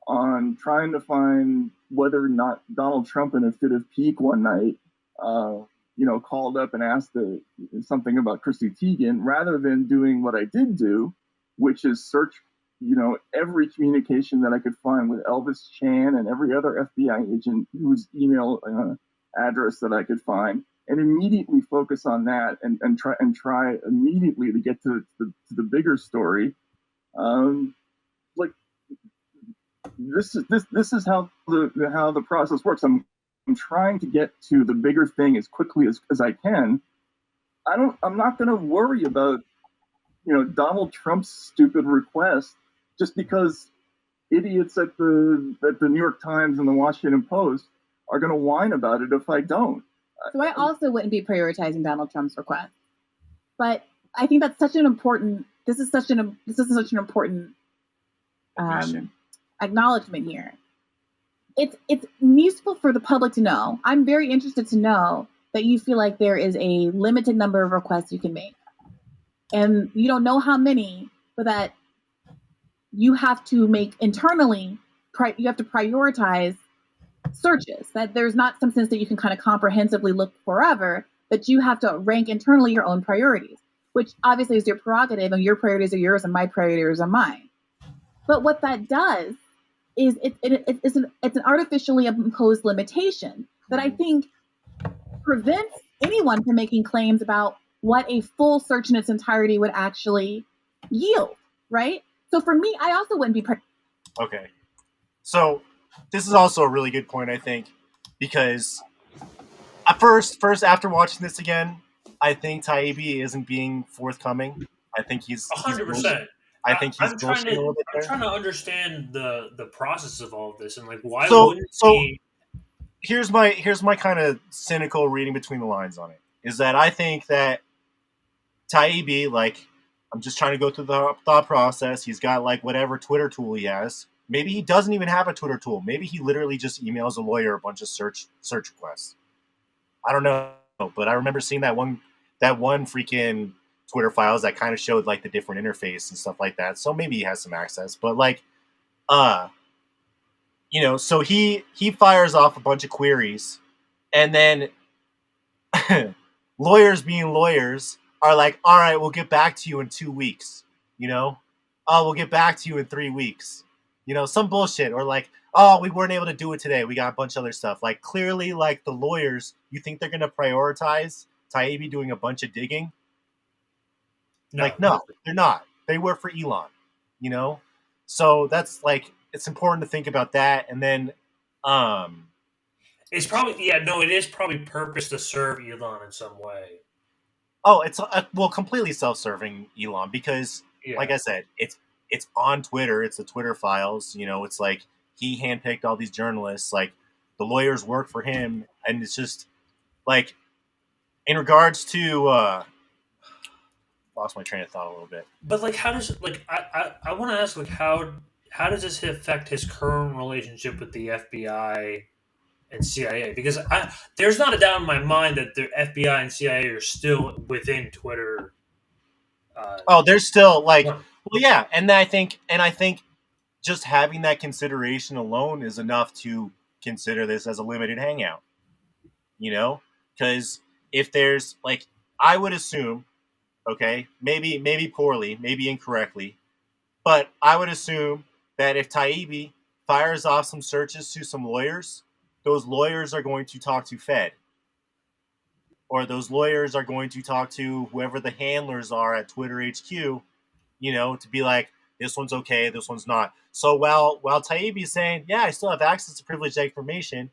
on trying to find whether or not Donald Trump in a fit of pique one night, called up and asked something about Chrissy Teigen, rather than doing what I did do, which is search, every communication that I could find with Elvis Chan and every other FBI agent whose email address that I could find, and immediately focus on that and try immediately to get to the bigger story. This is how the process works. I'm trying to get to the bigger thing as quickly as I can. I'm not going to worry about Donald Trump's stupid request just because idiots at the New York Times and the Washington Post are going to whine about it if I don't. So I also wouldn't be prioritizing Donald Trump's request, but I think that's such an important. This is such an important acknowledgement here. It's useful for the public to know. I'm very interested to know that you feel like there is a limited number of requests you can make, and you don't know how many, but that you have to make internally. You have to prioritize searches, that there's not some sense that you can kind of comprehensively look forever, but you have to rank internally your own priorities, which obviously is your prerogative, and your priorities are yours and my priorities are mine. But what that does is it's an artificially imposed limitation that I think prevents anyone from making claims about what a full search in its entirety would actually yield, right? So for me, I also wouldn't be... Okay. So this is also a really good point, I think, because at first after watching this again, I think Taibbi isn't being forthcoming. I think he's 100%. I think he's bullshitting a little bit there. I'm trying to understand the process of all of this and why so wouldn't he... Here's my kind of cynical reading between the lines on it, is that I think that Taibbi, I'm just trying to go through the thought process. He's got whatever Twitter tool he has. Maybe he doesn't even have a Twitter tool. Maybe he literally just emails a lawyer a bunch of search requests. I don't know, but I remember seeing that one freaking Twitter files that kind of showed the different interface and stuff like that. So maybe he has some access, but so he fires off a bunch of queries, and then lawyers being lawyers are like, all right, we'll get back to you in 2 weeks. We'll get back to you in 3 weeks. Some bullshit, or we weren't able to do it today. We got a bunch of other stuff. Clearly, the lawyers, you think they're going to prioritize Taibbi doing a bunch of digging? No, they're not. They work for Elon, So that's it's important to think about that. And then, it's probably, it is probably purpose to serve Elon in some way. Oh, it's completely self-serving Elon, because like I said, it's on Twitter. It's the Twitter files. It's he handpicked all these journalists. The lawyers work for him, and it's just in regards to lost my train of thought a little bit. But how does I want to ask how does this affect his current relationship with the FBI and CIA? Because there's not a doubt in my mind that the FBI and CIA are still within Twitter. They're still and I think just having that consideration alone is enough to consider this as a limited hangout. Because if there's I would assume, okay, maybe poorly, maybe incorrectly, but I would assume that if Taibbi fires off some searches to some lawyers, those lawyers are going to talk to Fed. Or those lawyers are going to talk to whoever the handlers are at Twitter HQ, to be this one's okay, this one's not. So while Taibbi is saying, yeah, I still have access to privileged information,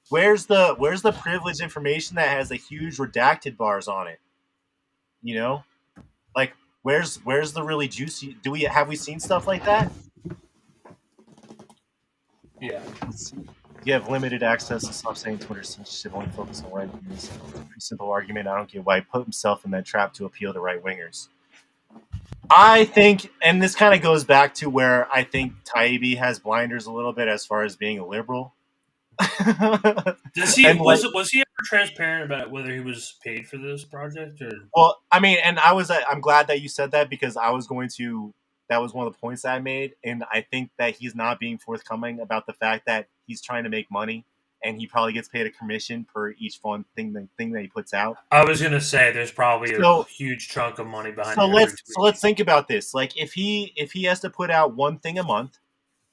where's the privileged information that has the huge redacted bars on it? Where's the really juicy? Have we seen stuff like that? Yeah. You have limited access to stop saying Twitter censorship, only focus on right wingers. It's a pretty simple argument. I don't get why he put himself in that trap to appeal to right wingers. I think, and this kind of goes back to where I think Taibbi has blinders a little bit as far as being a liberal. Does he And, like- was he ever transparent about whether he was paid for this project? Or Well, I mean, and I'm glad that you said that because that was one of the points that I made, and I think that he's not being forthcoming about the fact that he's trying to make money, and he probably gets paid a commission per each thing that he puts out. I was gonna say there's probably a huge chunk of money behind. So let's think about this. Like if he has to put out one thing a month,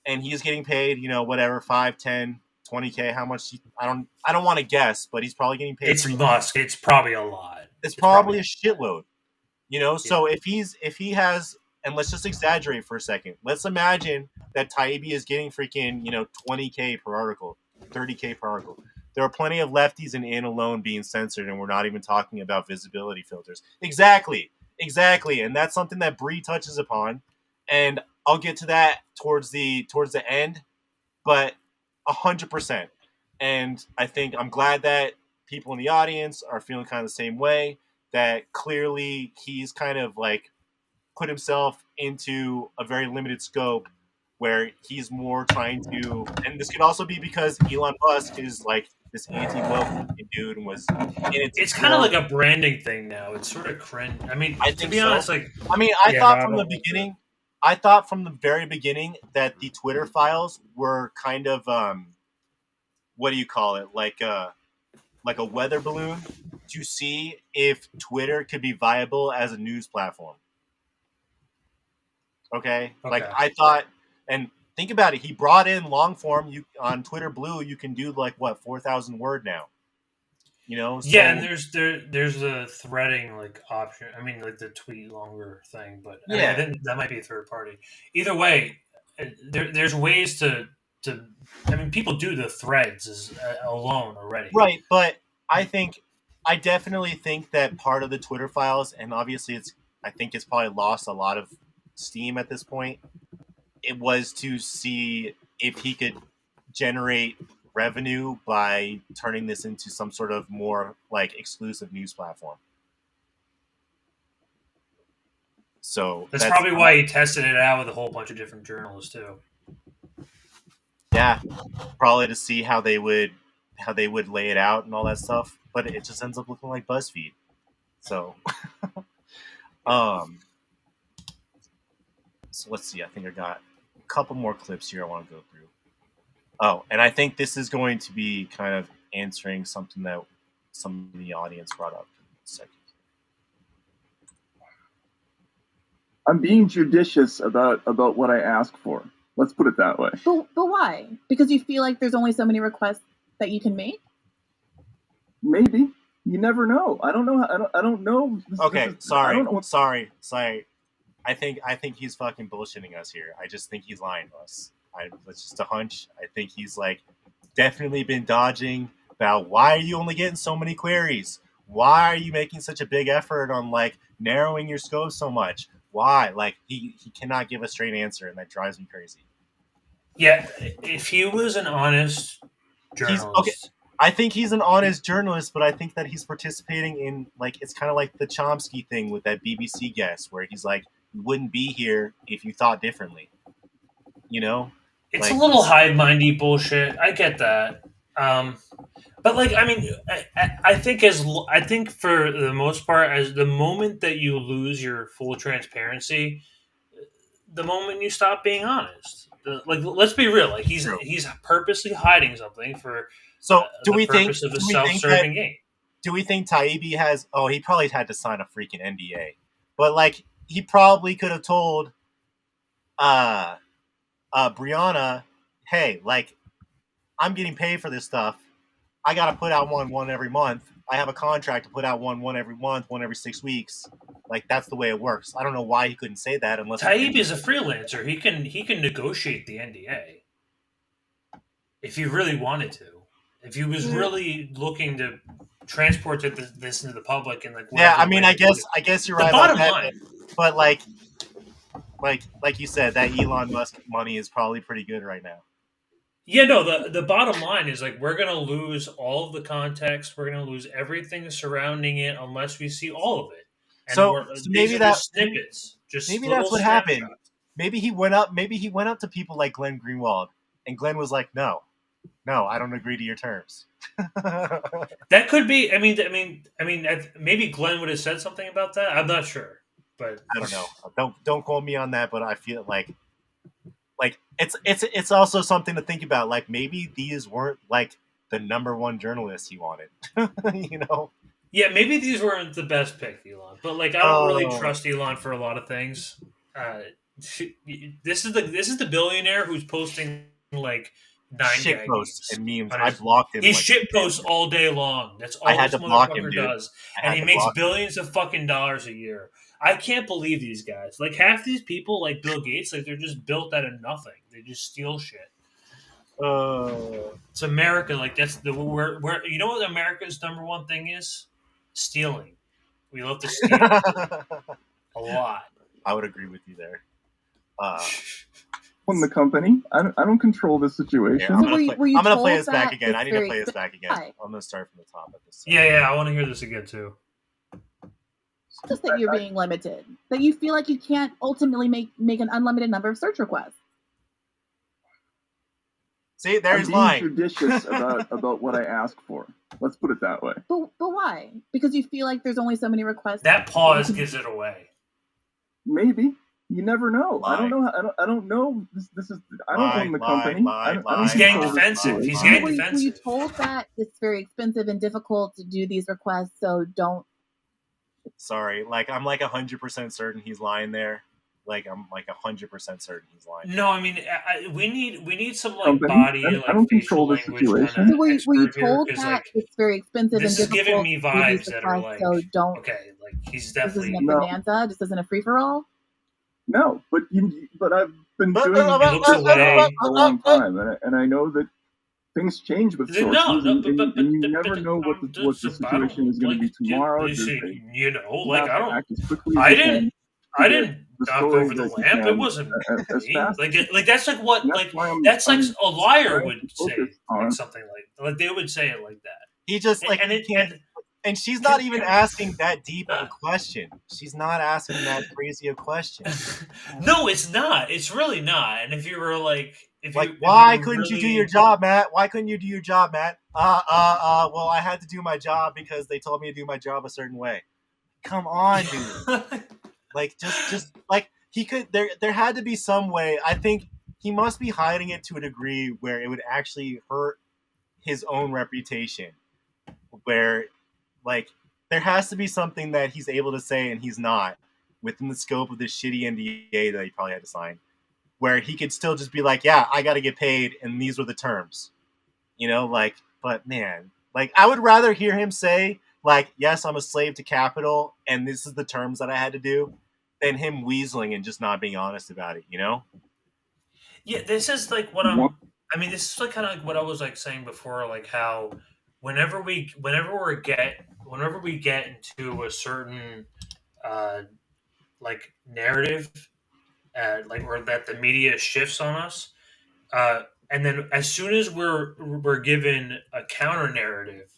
and he's getting paid, whatever 5, 10, 20K, how much? I don't want to guess, but he's probably getting paid. It's Musk. It's probably a lot. It's probably a shitload. So if he has, and let's just exaggerate for a second. Let's imagine that Taibbi is getting freaking 20K per article, 30K per article. There are plenty of lefties in alone being censored, and we're not even talking about visibility filters. Exactly, and that's something that Bree touches upon, and I'll get to that towards the end, but 100%. And I think I'm glad that people in the audience are feeling kind of the same way, that clearly he's kind of like put himself into a very limited scope where he's more trying to, and this could also be because Elon Musk is like this anti-woke dude and was it's kind of like a branding thing now. It's sort of cringe. I mean, to be honest, like I thought from the very beginning that the Twitter files were kind of what do you call it, like a weather balloon to see if Twitter could be viable as a news platform. Okay. Like I thought, and think about it, he brought in long form. You on Twitter Blue, you can do like 4,000 word now. So, yeah, and there's a threading like option. I mean, like the tweet longer thing, but I think that might be a third party. Either way, there's ways to. I mean, people do the threads alone already, right? But I definitely think that part of the Twitter files, and obviously I think it's probably lost a lot of steam at this point. It was to see if he could generate revenue by turning this into some sort of more like exclusive news platform. So that's probably why he tested it out with a whole bunch of different journalists too. Yeah, probably to see how they would lay it out and all that stuff, but it just ends up looking like BuzzFeed. So, so let's see. I think I got a couple more clips here I want to go through. Oh, and I think this is going to be kind of answering something that some of the audience brought up. A second. I'm being judicious about what I ask for. Let's put it that way. But why? Because you feel like there's only so many requests that you can make? Maybe. You never know. I don't know. I don't know. Okay, sorry. I think he's fucking bullshitting us here. I just think he's lying to us. It's just a hunch. I think he's like definitely been dodging about why are you only getting so many queries? Why are you making such a big effort on like narrowing your scope so much? Why? Like he cannot give a straight answer, and that drives me crazy. Yeah, if he was an honest journalist, I think he's an honest journalist, but I think that he's participating in like it's kind of like the Chomsky thing with that BBC guest, where he's like, "You wouldn't be here if you thought differently." It's a little hive-mindy bullshit. I get that, but like, I mean, I think for the most part, as the moment that you lose your full transparency, the moment you stop being honest. Like, let's be real. Like, he's purposely hiding something for. So do we think of a self-serving game? Do we think Taibbi has? Oh, he probably had to sign a freaking NDA, but like he probably could have told, Brianna, hey, like I'm getting paid for this stuff. I got to put out one every month. I have a contract to put out one every month, one every 6 weeks. Like that's the way it works. I don't know why he couldn't say that unless Taibbi is a freelancer. He can negotiate the NDA if he really wanted to. If he was really looking to transport this into the public and like I mean, I guess you're right. The bottom line, but like you said, that Elon Musk money is probably pretty good right now. Yeah, no. The bottom line is like we're gonna lose all of the context. We're gonna lose everything surrounding it unless we see all of it. And so maybe that snippets. Just maybe little that's what snapshots. happened. Maybe he went up to people like Glenn Greenwald, and Glenn was like, no, I don't agree to your terms. That could be. I mean, maybe Glenn would have said something about that. I'm not sure, but I don't know. Don't quote me on that, but I feel like it's also something to think about. Like maybe these weren't like the number one journalists he wanted. You know? Yeah, maybe these weren't the best pick, Elon. But like, I don't really trust Elon for a lot of things. This is the billionaire who's posting like 9 shit gag posts memes and memes. on I his- blocked him. He like, shit posts all day long. That's all I had this to block him, motherfucker dude. does, I and had he to makes block him. billions of fucking dollars a year. I can't believe these guys. Like half these people, like Bill Gates, like they're just built out of nothing. They just steal shit. It's America. Like that's the where you know what America's number one thing is? Stealing. We love to steal a lot. I would agree with you there. From the company, I don't control the situation. I'm gonna play this back again. it's I need to very play this back again. expensive? I'm gonna start from the top of this. Yeah, I want to hear this again too. Just that you're being limited. That you feel like you can't ultimately make an unlimited number of search requests. See, I'm there's being lying. judicious about what I ask for. Let's put it that way. But why? Because you feel like there's only so many requests. That pause gives it away. Maybe. You never know. Lie. I don't know. I don't know. This is. I don't own the company. I don't He's getting control the defensive. He's situation. getting defensive. Were you told that it's very expensive and difficult to do these requests, so don't? Sorry, like I'm like 100% certain he's lying there. Like I'm like 100% certain he's lying. No, I mean we need some like Company? body, I like don't facial control the language situation. kind of Were you expert here, told 'cause, that like, it's very expensive this and is difficult giving me to do vibes these that are requests, like, so don't? okay, like he's This definitely isn't a bonanza. This isn't a free for all. No, but I've been doing He looks away. for a long time, and I know that things change with sources, and you never know what the situation is going to be tomorrow. You know, You like have I to don't. act as quickly as I you didn't. can I to get didn't the knock story over the that you lamp. It can wasn't as me. fast. Like that's like what That's like why that's like I'm a liar trying would to say focus like on- something like they would say it like that. He just like and he it can't. And she's not even asking that deep of a question. She's not asking that crazy a question. No, it's not. It's really not. And if you were like, why couldn't you do your job, Matt? Why couldn't you do your job, Matt? Well, I had to do my job because they told me to do my job a certain way. Come on, dude. Like, just like he could. There had to be some way. I think he must be hiding it to a degree where it would actually hurt his own reputation. Where, like, there has to be something that he's able to say and he's not within the scope of this shitty NDA that he probably had to sign, where he could still just be like, yeah, I got to get paid and these were the terms, you know, like, but man, like I would rather hear him say like, yes, I'm a slave to capital and this is the terms that I had to do than him weaseling and just not being honest about it, you know? Yeah, this is like what this is like kind of like what I was like saying before, like how whenever we get into a certain like narrative, like or that the media shifts on us, and then as soon as we're given a counter narrative,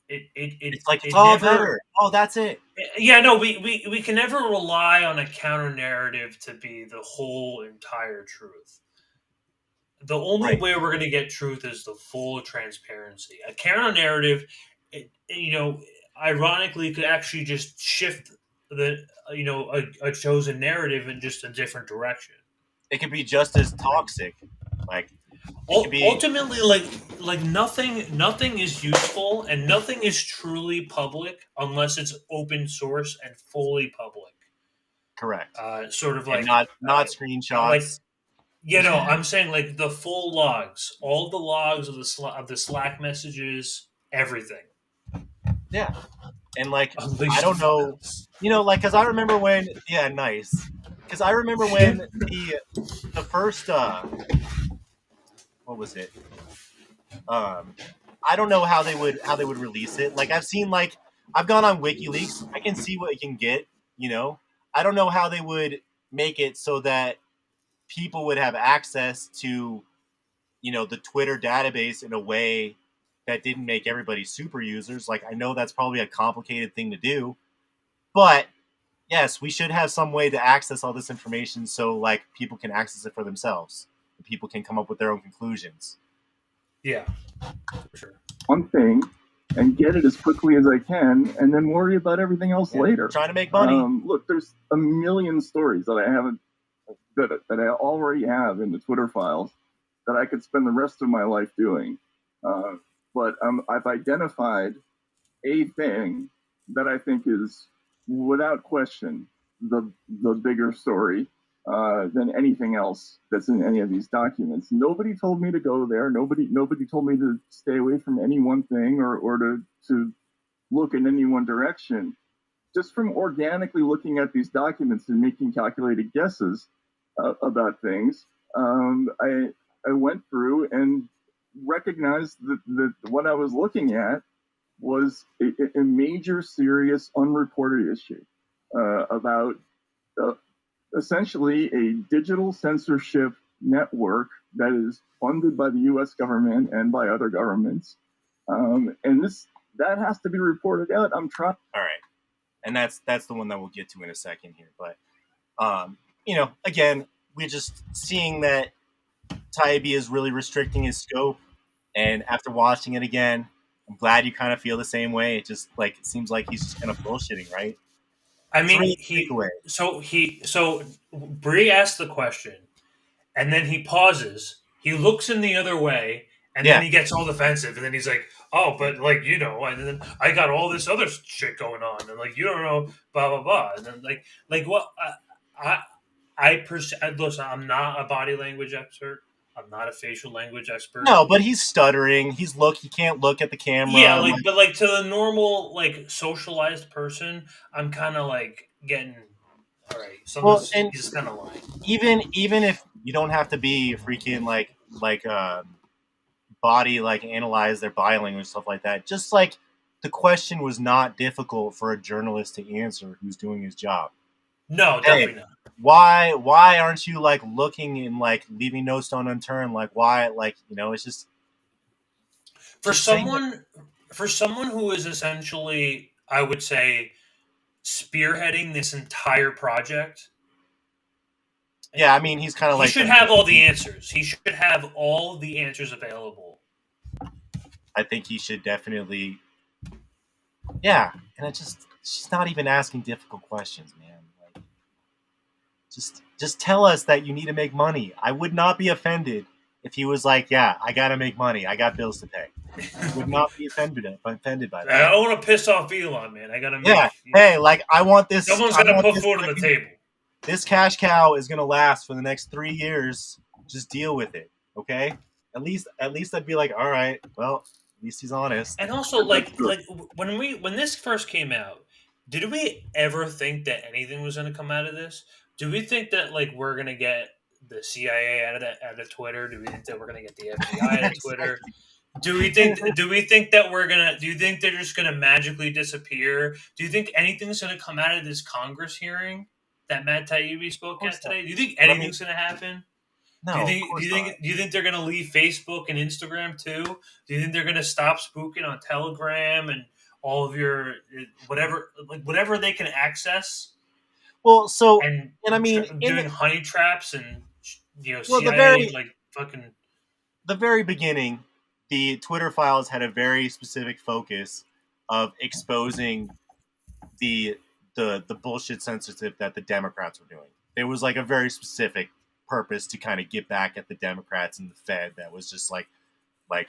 it's like it's all better. Oh, that's it. Yeah, no, we can never rely on a counter narrative to be the whole entire truth. The only way we're going to get truth is the full transparency. A counter narrative, ironically, could actually just shift the a chosen narrative in just a different direction. It could be just as toxic, like ultimately, like nothing is useful and nothing is truly public unless it's open source and fully public. Correct. Sort of like and not screenshots. Like, I'm saying like the full logs, all the logs of the Slack messages, everything. Yeah, and like I don't know, like because I remember when nice, because I remember when the first what was it? I don't know how they would release it. Like I've gone on WikiLeaks. I can see what it can get. I don't know how they would make it so that people would have access to, the Twitter database in a way that didn't make everybody super users. Like I know that's probably a complicated thing to do, but yes, we should have some way to access all this information so like people can access it for themselves. People can come up with their own conclusions. Yeah, for sure. One thing and get it as quickly as I can, and then worry about everything else later. Trying to make money. Look, there's a million stories that I haven't that I already have in the Twitter files that I could spend the rest of my life doing. But I've identified a thing that I think is, without question, the bigger story than anything else that's in any of these documents. Nobody told me to go there. Nobody told me to stay away from any one thing or to look in any one direction. Just from organically looking at these documents and making calculated guesses about things, I went through and recognized that what I was looking at was a major, serious, unreported issue about essentially a digital censorship network that is funded by the U.S. government and by other governments, and that has to be reported out. I'm trying. All right, and that's the one that we'll get to in a second here. But again, we're just seeing that Taibbi is really restricting his scope, and after watching it again, I'm glad you kind of feel the same way. It just like it seems like he's just kind of bullshitting, right? I mean, so Bree asked the question, and then he pauses. He looks in the other way, and then he gets all defensive, and then he's like, "Oh, but like and then I got all this other shit going on, and like you don't know, blah blah blah." And then like what listen, I'm not a body language expert. I'm not a facial language expert. No, but he's stuttering. He can't look at the camera. Yeah, but to the normal socialized person, I'm kind of getting all right. He's kind of lying. Even if you don't have to be freaking body analyze their body language stuff like that. Just the question was not difficult for a journalist to answer who's doing his job. No, definitely not. Why aren't you looking and leaving no stone unturned? Why it's just for someone who is essentially, I would say, spearheading this entire project. Yeah, I mean, he's kind of he should have all the answers. He should have all the answers available. I think he should definitely. Yeah, and she's not even asking difficult questions, man. Just tell us that you need to make money. I would not be offended if he was like, "Yeah, I gotta make money. I got bills to pay." I would not be offended by that. I don't want to piss off Elon, man. I gotta make. Yeah, hey, I want this. Someone's gonna put food on the table. This cash cow is gonna last for the next 3 years. Just deal with it, okay? At least I'd be like, all right, well, at least he's honest. And also, when this first came out, did we ever think that anything was gonna come out of this? Do we think that we're gonna get the CIA out of Twitter? Do we think that we're gonna get the FBI out of Twitter? Do we think that we're gonna? Do you think they're just gonna magically disappear? Do you think anything's gonna come out of this Congress hearing that Matt Taibbi spoke at today? Do you think anything's gonna happen? No. Do you think they're gonna leave Facebook and Instagram too? Do you think they're gonna stop spooking on Telegram and all of your whatever they can access? Well, and I mean, doing honey traps and CIA the very beginning, the Twitter files had a very specific focus of exposing the bullshit censorship that the Democrats were doing. There was a very specific purpose to kind of get back at the Democrats and the Fed. That was just they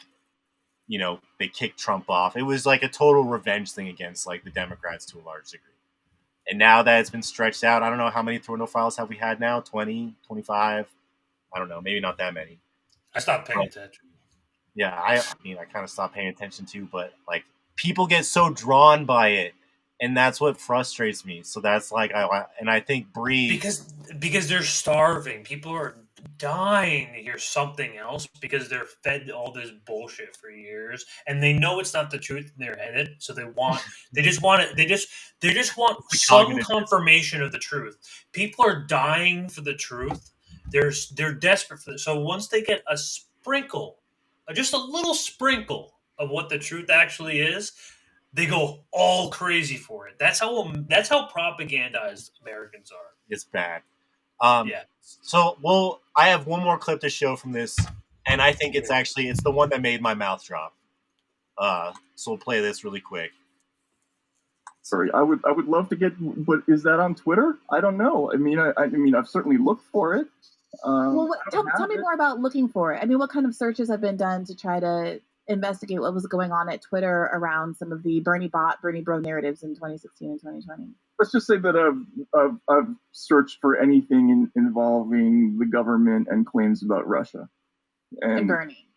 kicked Trump off. It was a total revenge thing against the Democrats to a large degree. And now that it's been stretched out, I don't know how many Twitter files have we had now? 20, 25? I don't know. Maybe not that many. I stopped paying attention. Yeah, I kind of stopped paying attention too. But people get so drawn by it, and that's what frustrates me. So that's I think Bree because they're starving. People are dying to hear something else because they're fed all this bullshit for years, and they know it's not the truth, and they're headed. So they just want some confirmation of the truth. People are dying for the truth. They're desperate for this. So once they get a sprinkle, just a little sprinkle of what the truth actually is, they go all crazy for it. That's how propagandized Americans are. It's bad. Yeah. So, I have one more clip to show from this, and I think it's the one that made my mouth drop. So we'll play this really quick. Sorry, I would love to get, but is that on Twitter? I don't know. I mean, I've certainly looked for it. Well, tell me more about looking for it. I mean, what kind of searches have been done to try to investigate what was going on at Twitter around some of the Bernie bot, Bernie bro narratives in 2016 and 2020? Let's just say that I've searched for anything involving the government and claims about Russia. And Bernie?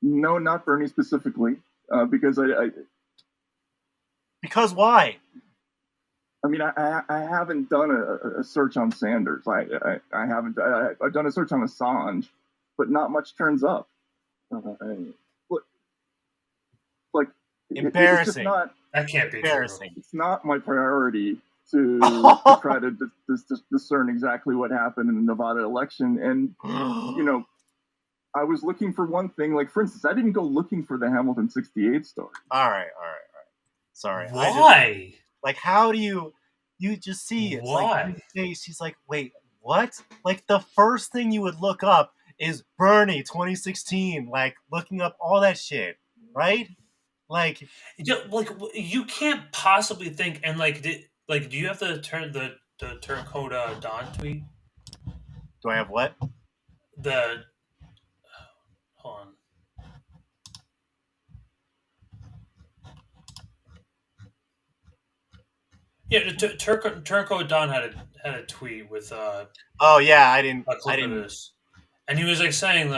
No, not Bernie specifically, because Because why? I mean, I haven't done a search on Sanders. I haven't. I've done a search on Assange, but not much turns up. Like embarrassing. It's just not, that can't be embarrassing. It's not my priority to try to discern exactly what happened in the Nevada election. And I was looking for one thing. Like, for instance, I didn't go looking for the Hamilton 68 story. All right. Sorry. Why? How do you just see it's why? Like she's like, wait, what? Like, the first thing you would look up is Bernie 2016, like looking up all that shit, right? Like you can't possibly think. And do you have the turncoat Don tweet? Do I have what? Hold on. Yeah, Turncoat Don had a tweet with oh yeah, I didn't this. And he was saying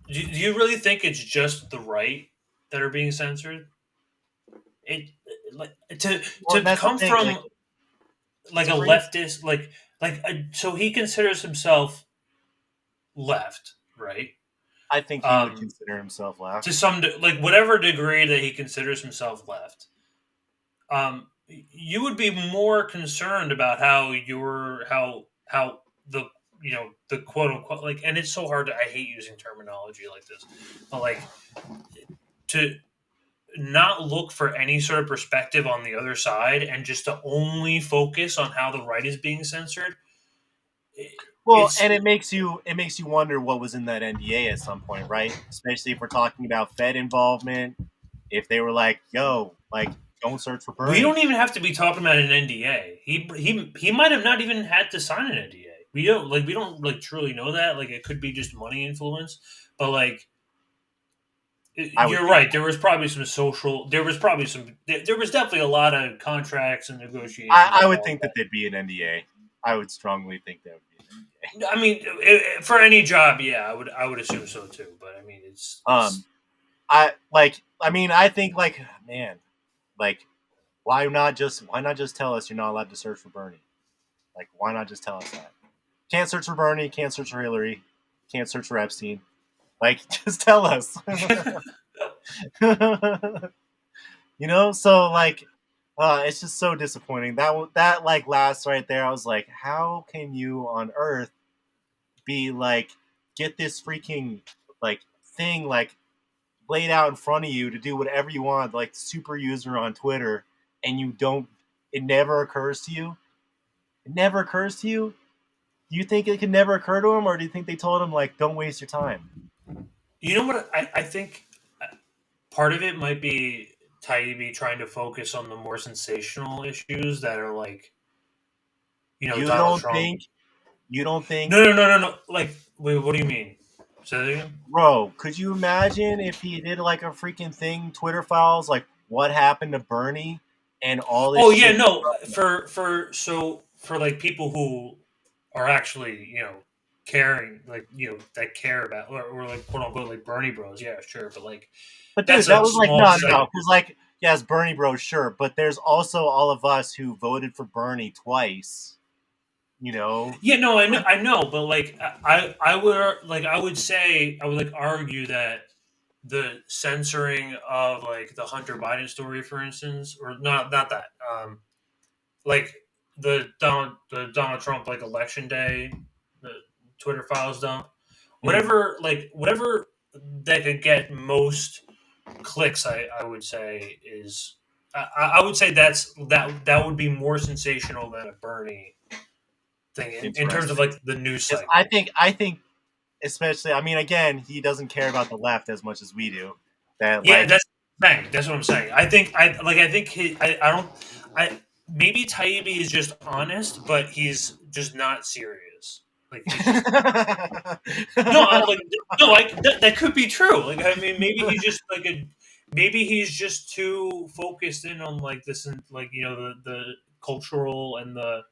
do you really think it's just the right that are being censored? To come from a leftist so he considers himself left, right? I think he would consider himself left to some whatever degree that he considers himself left. You would be more concerned about how the the quote unquote and it's so hard I hate using terminology like this, but to not look for any sort of perspective on the other side and just to only focus on how the right is being censored. And it makes you wonder what was in that NDA at some point, right? Especially if we're talking about Fed involvement. If they were don't search for Bernie. We don't even have to be talking about an NDA. He might have not even had to sign an NDA. We don't truly know that. It could be just money influence. But you're right. There was probably some social. There was definitely a lot of contracts and negotiations. I would think that there'd be an NDA. I would strongly think that would be an NDA. I mean, for any job, yeah, I would assume so too. But I mean, it's I think man. Why not just tell us you're not allowed to search for Bernie? Why not just tell us that? Can't search for Bernie, can't search for Hillary, can't search for Epstein. Just tell us. So it's just so disappointing. That last right there, I was like, how can you on earth be get this freaking thing laid out in front of you to do whatever you want, super user on Twitter, and it never occurs to you? It never occurs to you? Do you think it could never occur to him, or do you think they told him, don't waste your time? You know what? I think part of it might be Taibbi trying to focus on the more sensational issues that are Donald Trump. You don't think? No. Wait, what do you mean? Say that again? Bro, could you imagine if he did a freaking thing, Twitter files, what happened to Bernie and all this? Oh yeah, no. For people who are actually caring, that care about or quote unquote Bernie bros, yeah, sure, but dude, that was no, because yes, Bernie bros, sure, but there's also all of us who voted for Bernie twice. Yeah, no, I know, but I would argue that the censoring of the Hunter Biden story, for instance, or not that, the Donald Trump election day, the Twitter files dump, whatever that could get most clicks, I would say is I would say that would be more sensational than a Bernie thing in terms of like the news cycle. I think especially, I mean, again, he doesn't care about the left as much as we do. That Yeah, like, that's what I'm saying. I think maybe Taibbi is just honest, but he's just not serious. Like, that could be true. Like, I mean, maybe he's just maybe he's just too focused in on like this and like the cultural and the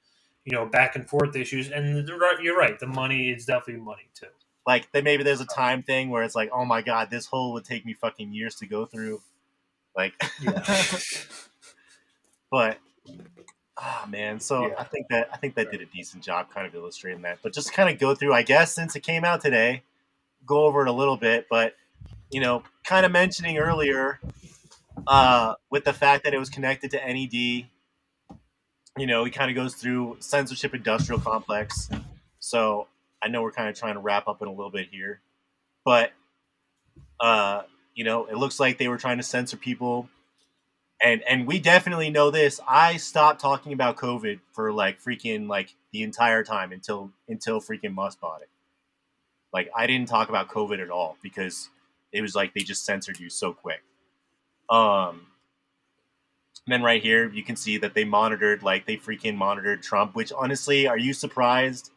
back and forth issues. And you're right, the money is definitely money too. like maybe there's a time thing where it's like, oh my god, this whole would take me fucking years to go through. Like, but man, so I think that did a decent job kind of illustrating that. But just kind of go through, I guess, since it came out today, go over it a little bit. But kind of mentioning earlier, with the fact that it was connected to NED, he kind of goes through censorship industrial complex. So I know we're kind of trying to wrap up in a little bit here, but it looks like they were trying to censor people. And we definitely know this. I stopped talking about COVID for like freaking like the entire time until freaking Musk bought it. Like, I didn't talk about COVID at all because it was like they just censored you so quick. And then right here you can see that they freaking monitored Trump. Which honestly, are you surprised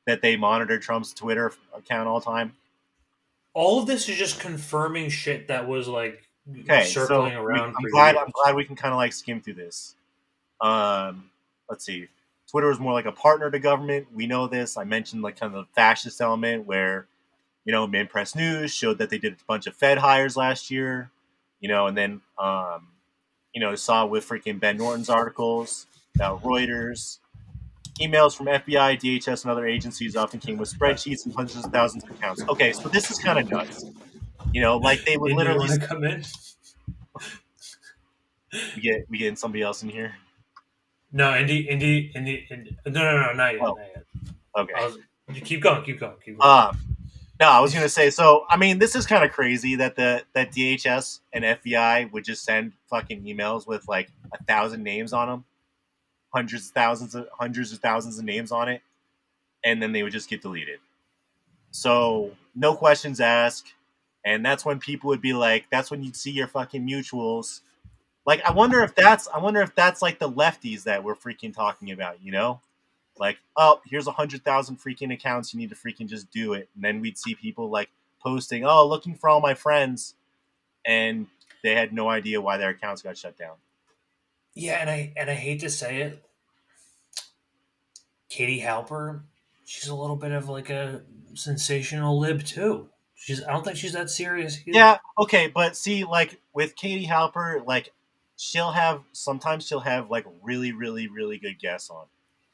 that they monitored Trump's Twitter account all the time? All of this is just confirming shit that was like circling around. I'm glad we can kind of like skim through this. Let's see. Twitter is more like a partner to government. We know this. I mentioned like kind of the fascist element where, Minpress News showed that they did a bunch of Fed hires last year, and then, saw with freaking Ben Norton's articles about Reuters. Emails from FBI, DHS, and other agencies often came with spreadsheets and hundreds of thousands of accounts. Okay, so this is kind of nuts. Like they would literally come in. We getting somebody else in here. No, Indy. No, not yet. Oh. Not yet. Okay. Keep going. No, I was gonna say. So, I mean, this is kind of crazy that that DHS and FBI would just send fucking emails with like 1,000 names on them, hundreds of thousands of names on it, and then they would just get deleted. So, no questions asked, and that's when people would be like, that's when you'd see your fucking mutuals. Like, I wonder if that's like the lefties that we're freaking talking about, Like, oh, here's 100,000 freaking accounts. You need to freaking just do it. And then we'd see people like posting, oh, looking for all my friends. And they had no idea why their accounts got shut down. Yeah, and I hate to say it, Katie Halper, she's a little bit of like a sensational lib too. I don't think she's that serious either. Yeah, okay, but see, like with Katie Halper, like sometimes she'll have like really, really, really good guests on.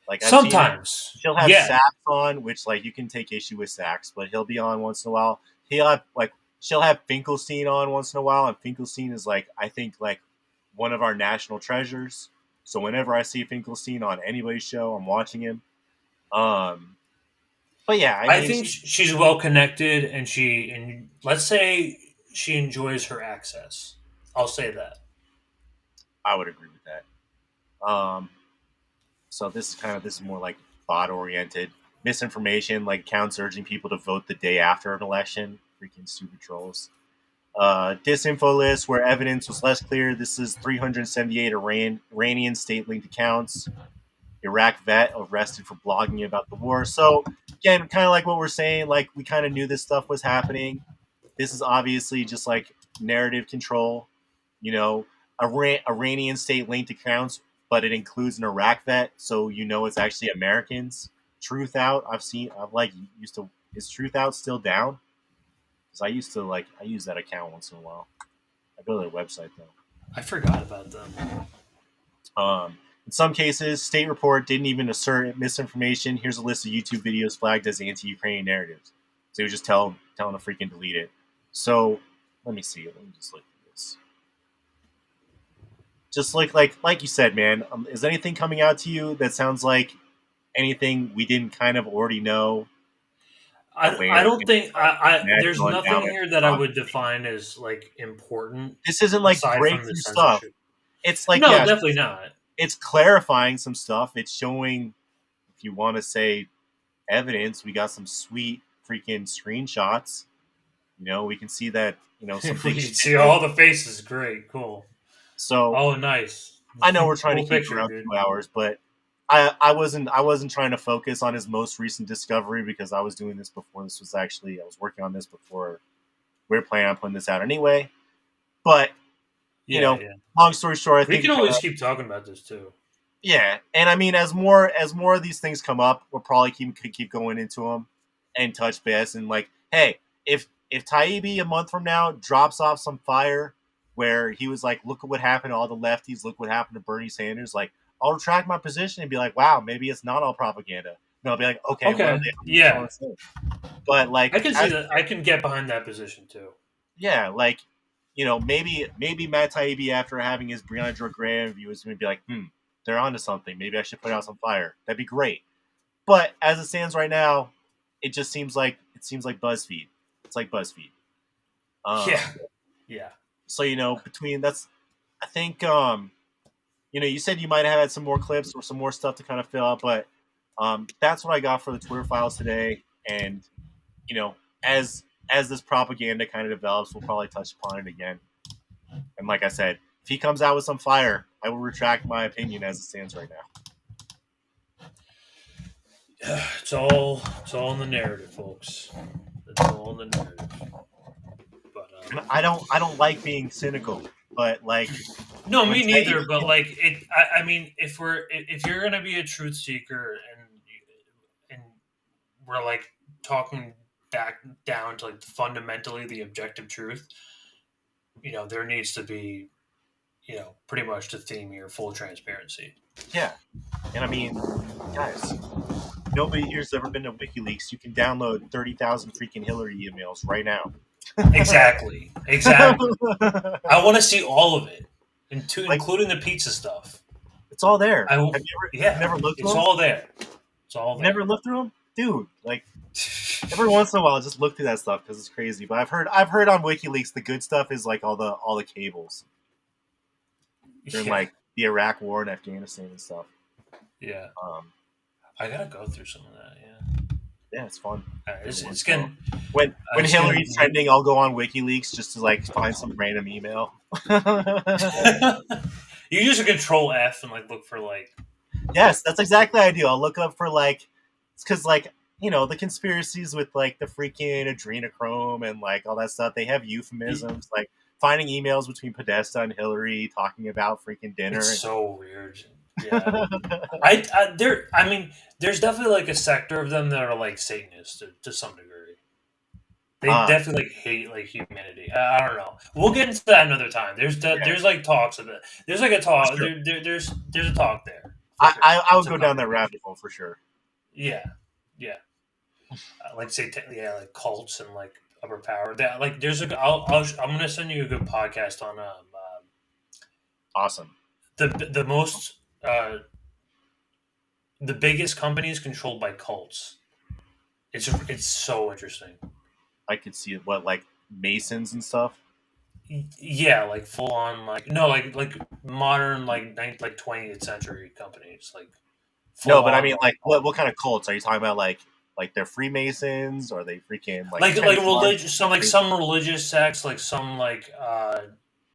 Like sometimes she'll have Sachs on, which like you can take issue with Sachs, but he'll be on once in a while. She'll have Finkelstein on once in a while, and Finkelstein is like, I think like one of our national treasures. So whenever I see Finkelstein on anybody's show, I'm watching him. But yeah, I think she's well connected, and let's say she enjoys her access. I'll say that. I would agree with that. So this is more like bot oriented misinformation, like accounts urging people to vote the day after an election. Freaking stupid trolls. Disinfo list where evidence was less clear. This is 378 Iranian state-linked accounts. Iraq vet arrested for blogging about the war. So again, kind of like what we're saying, like we kind of knew this stuff was happening. This is obviously just like narrative control, Iranian state-linked accounts, but it includes an Iraq vet, so it's actually Americans. Truth Out, is Truth Out still down? Because I use that account once in a while. I go to their website though. I forgot about them. In some cases, State Report didn't even assert misinformation. Here's a list of YouTube videos flagged as anti-Ukrainian narratives. So you just tell them to freaking delete it. So let me see. Let me just look at this. Just like you said, man. Is anything coming out to you that sounds like anything we didn't kind of already know? I don't think there's national nothing endowment here for that I would propaganda. define as like important. This isn't like aside from breakthrough the stuff. censorship. It's like, No, yeah, definitely not. It's clarifying some stuff. It's showing, if you want to say evidence, we got some sweet freaking screenshots. You know, we can see that, you know, some We big can see all the faces. Great, cool. So, oh, nice. I know we're trying Cool to keep picture, around dude. 2 hours, but I wasn't trying to focus on his most recent discovery because I was doing this before this was actually, I was working on this before we were planning on putting this out anyway. But, you know, long story short, I think we can always keep talking about this too. Yeah, and I mean, as more of these things come up, we'll probably keep going into them and touch base. And like, hey, if Taibbi a month from now drops off some fire where he was like, look at what happened to all the lefties, look what happened to Bernie Sanders, like, I'll retract my position and be like, wow, maybe it's not all propaganda. And I'll be like, okay, what are they trying to say? But like, I can see that. I can get behind that position too. Yeah, like, you know, maybe Matt Taibbi, after having his Breonna Graham interview, is going to be like, they're onto something. Maybe I should put out some fire. That'd be great. But as it stands right now, it just seems like BuzzFeed. It's like BuzzFeed. Yeah. So, you know, I think, you know, you said you might have had some more clips or some more stuff to kind of fill out, but that's what I got for the Twitter files today. And, you know, as this propaganda kind of develops, we'll probably touch upon it again. And like I said, if he comes out with some fire, I will retract my opinion as it stands right now. It's all in the narrative, folks. It's all in the narrative. But and I don't like being cynical, but like, no, me neither. But like, I mean, if you're gonna be a truth seeker and we're like talking back down to like fundamentally the objective truth, you know, there needs to be, you know, pretty much the theme here, full transparency. Yeah. And I mean, guys, nobody here's ever been to WikiLeaks. You can download 30,000 freaking Hillary emails right now. Exactly. I want to see all of it, including the pizza stuff. It's all there. Have you never looked through them? It's all there. It's all there. Never looked through them? Dude, like, every once in a while, just look through that stuff because it's crazy. But I've heard on WikiLeaks the good stuff is like all the cables. During like the Iraq War and Afghanistan and stuff. Yeah. I gotta go through some of that. Yeah, it's fun. It's getting when Hillary's trending, I'll go on WikiLeaks just to like find some random email. You use a Control F and like look for like. Yes, that's exactly what I do. I'll look up for like, it's because like, you know, the conspiracies with like the freaking adrenochrome and like all that stuff. They have euphemisms like finding emails between Podesta and Hillary talking about freaking dinner. It's so weird. Yeah. I mean, there's definitely like a sector of them that are like Satanists to some degree. They definitely like hate like humanity. I don't know. We'll get into that another time. There's like talks of it. There's like a talk. Sure. There's a talk there. I would go down that rabbit hole for sure. Yeah. Like like cults and like upper power. That like there's I'm gonna send you a good podcast on awesome. The most the biggest companies controlled by cults. It's so interesting. I could see it. What, like Masons and stuff? Yeah, like full on like modern like 20th century companies like. No, but I mean like what kind of cults are you talking about? Like they're Freemasons or are they freaking like religious? Some religious sects, like some like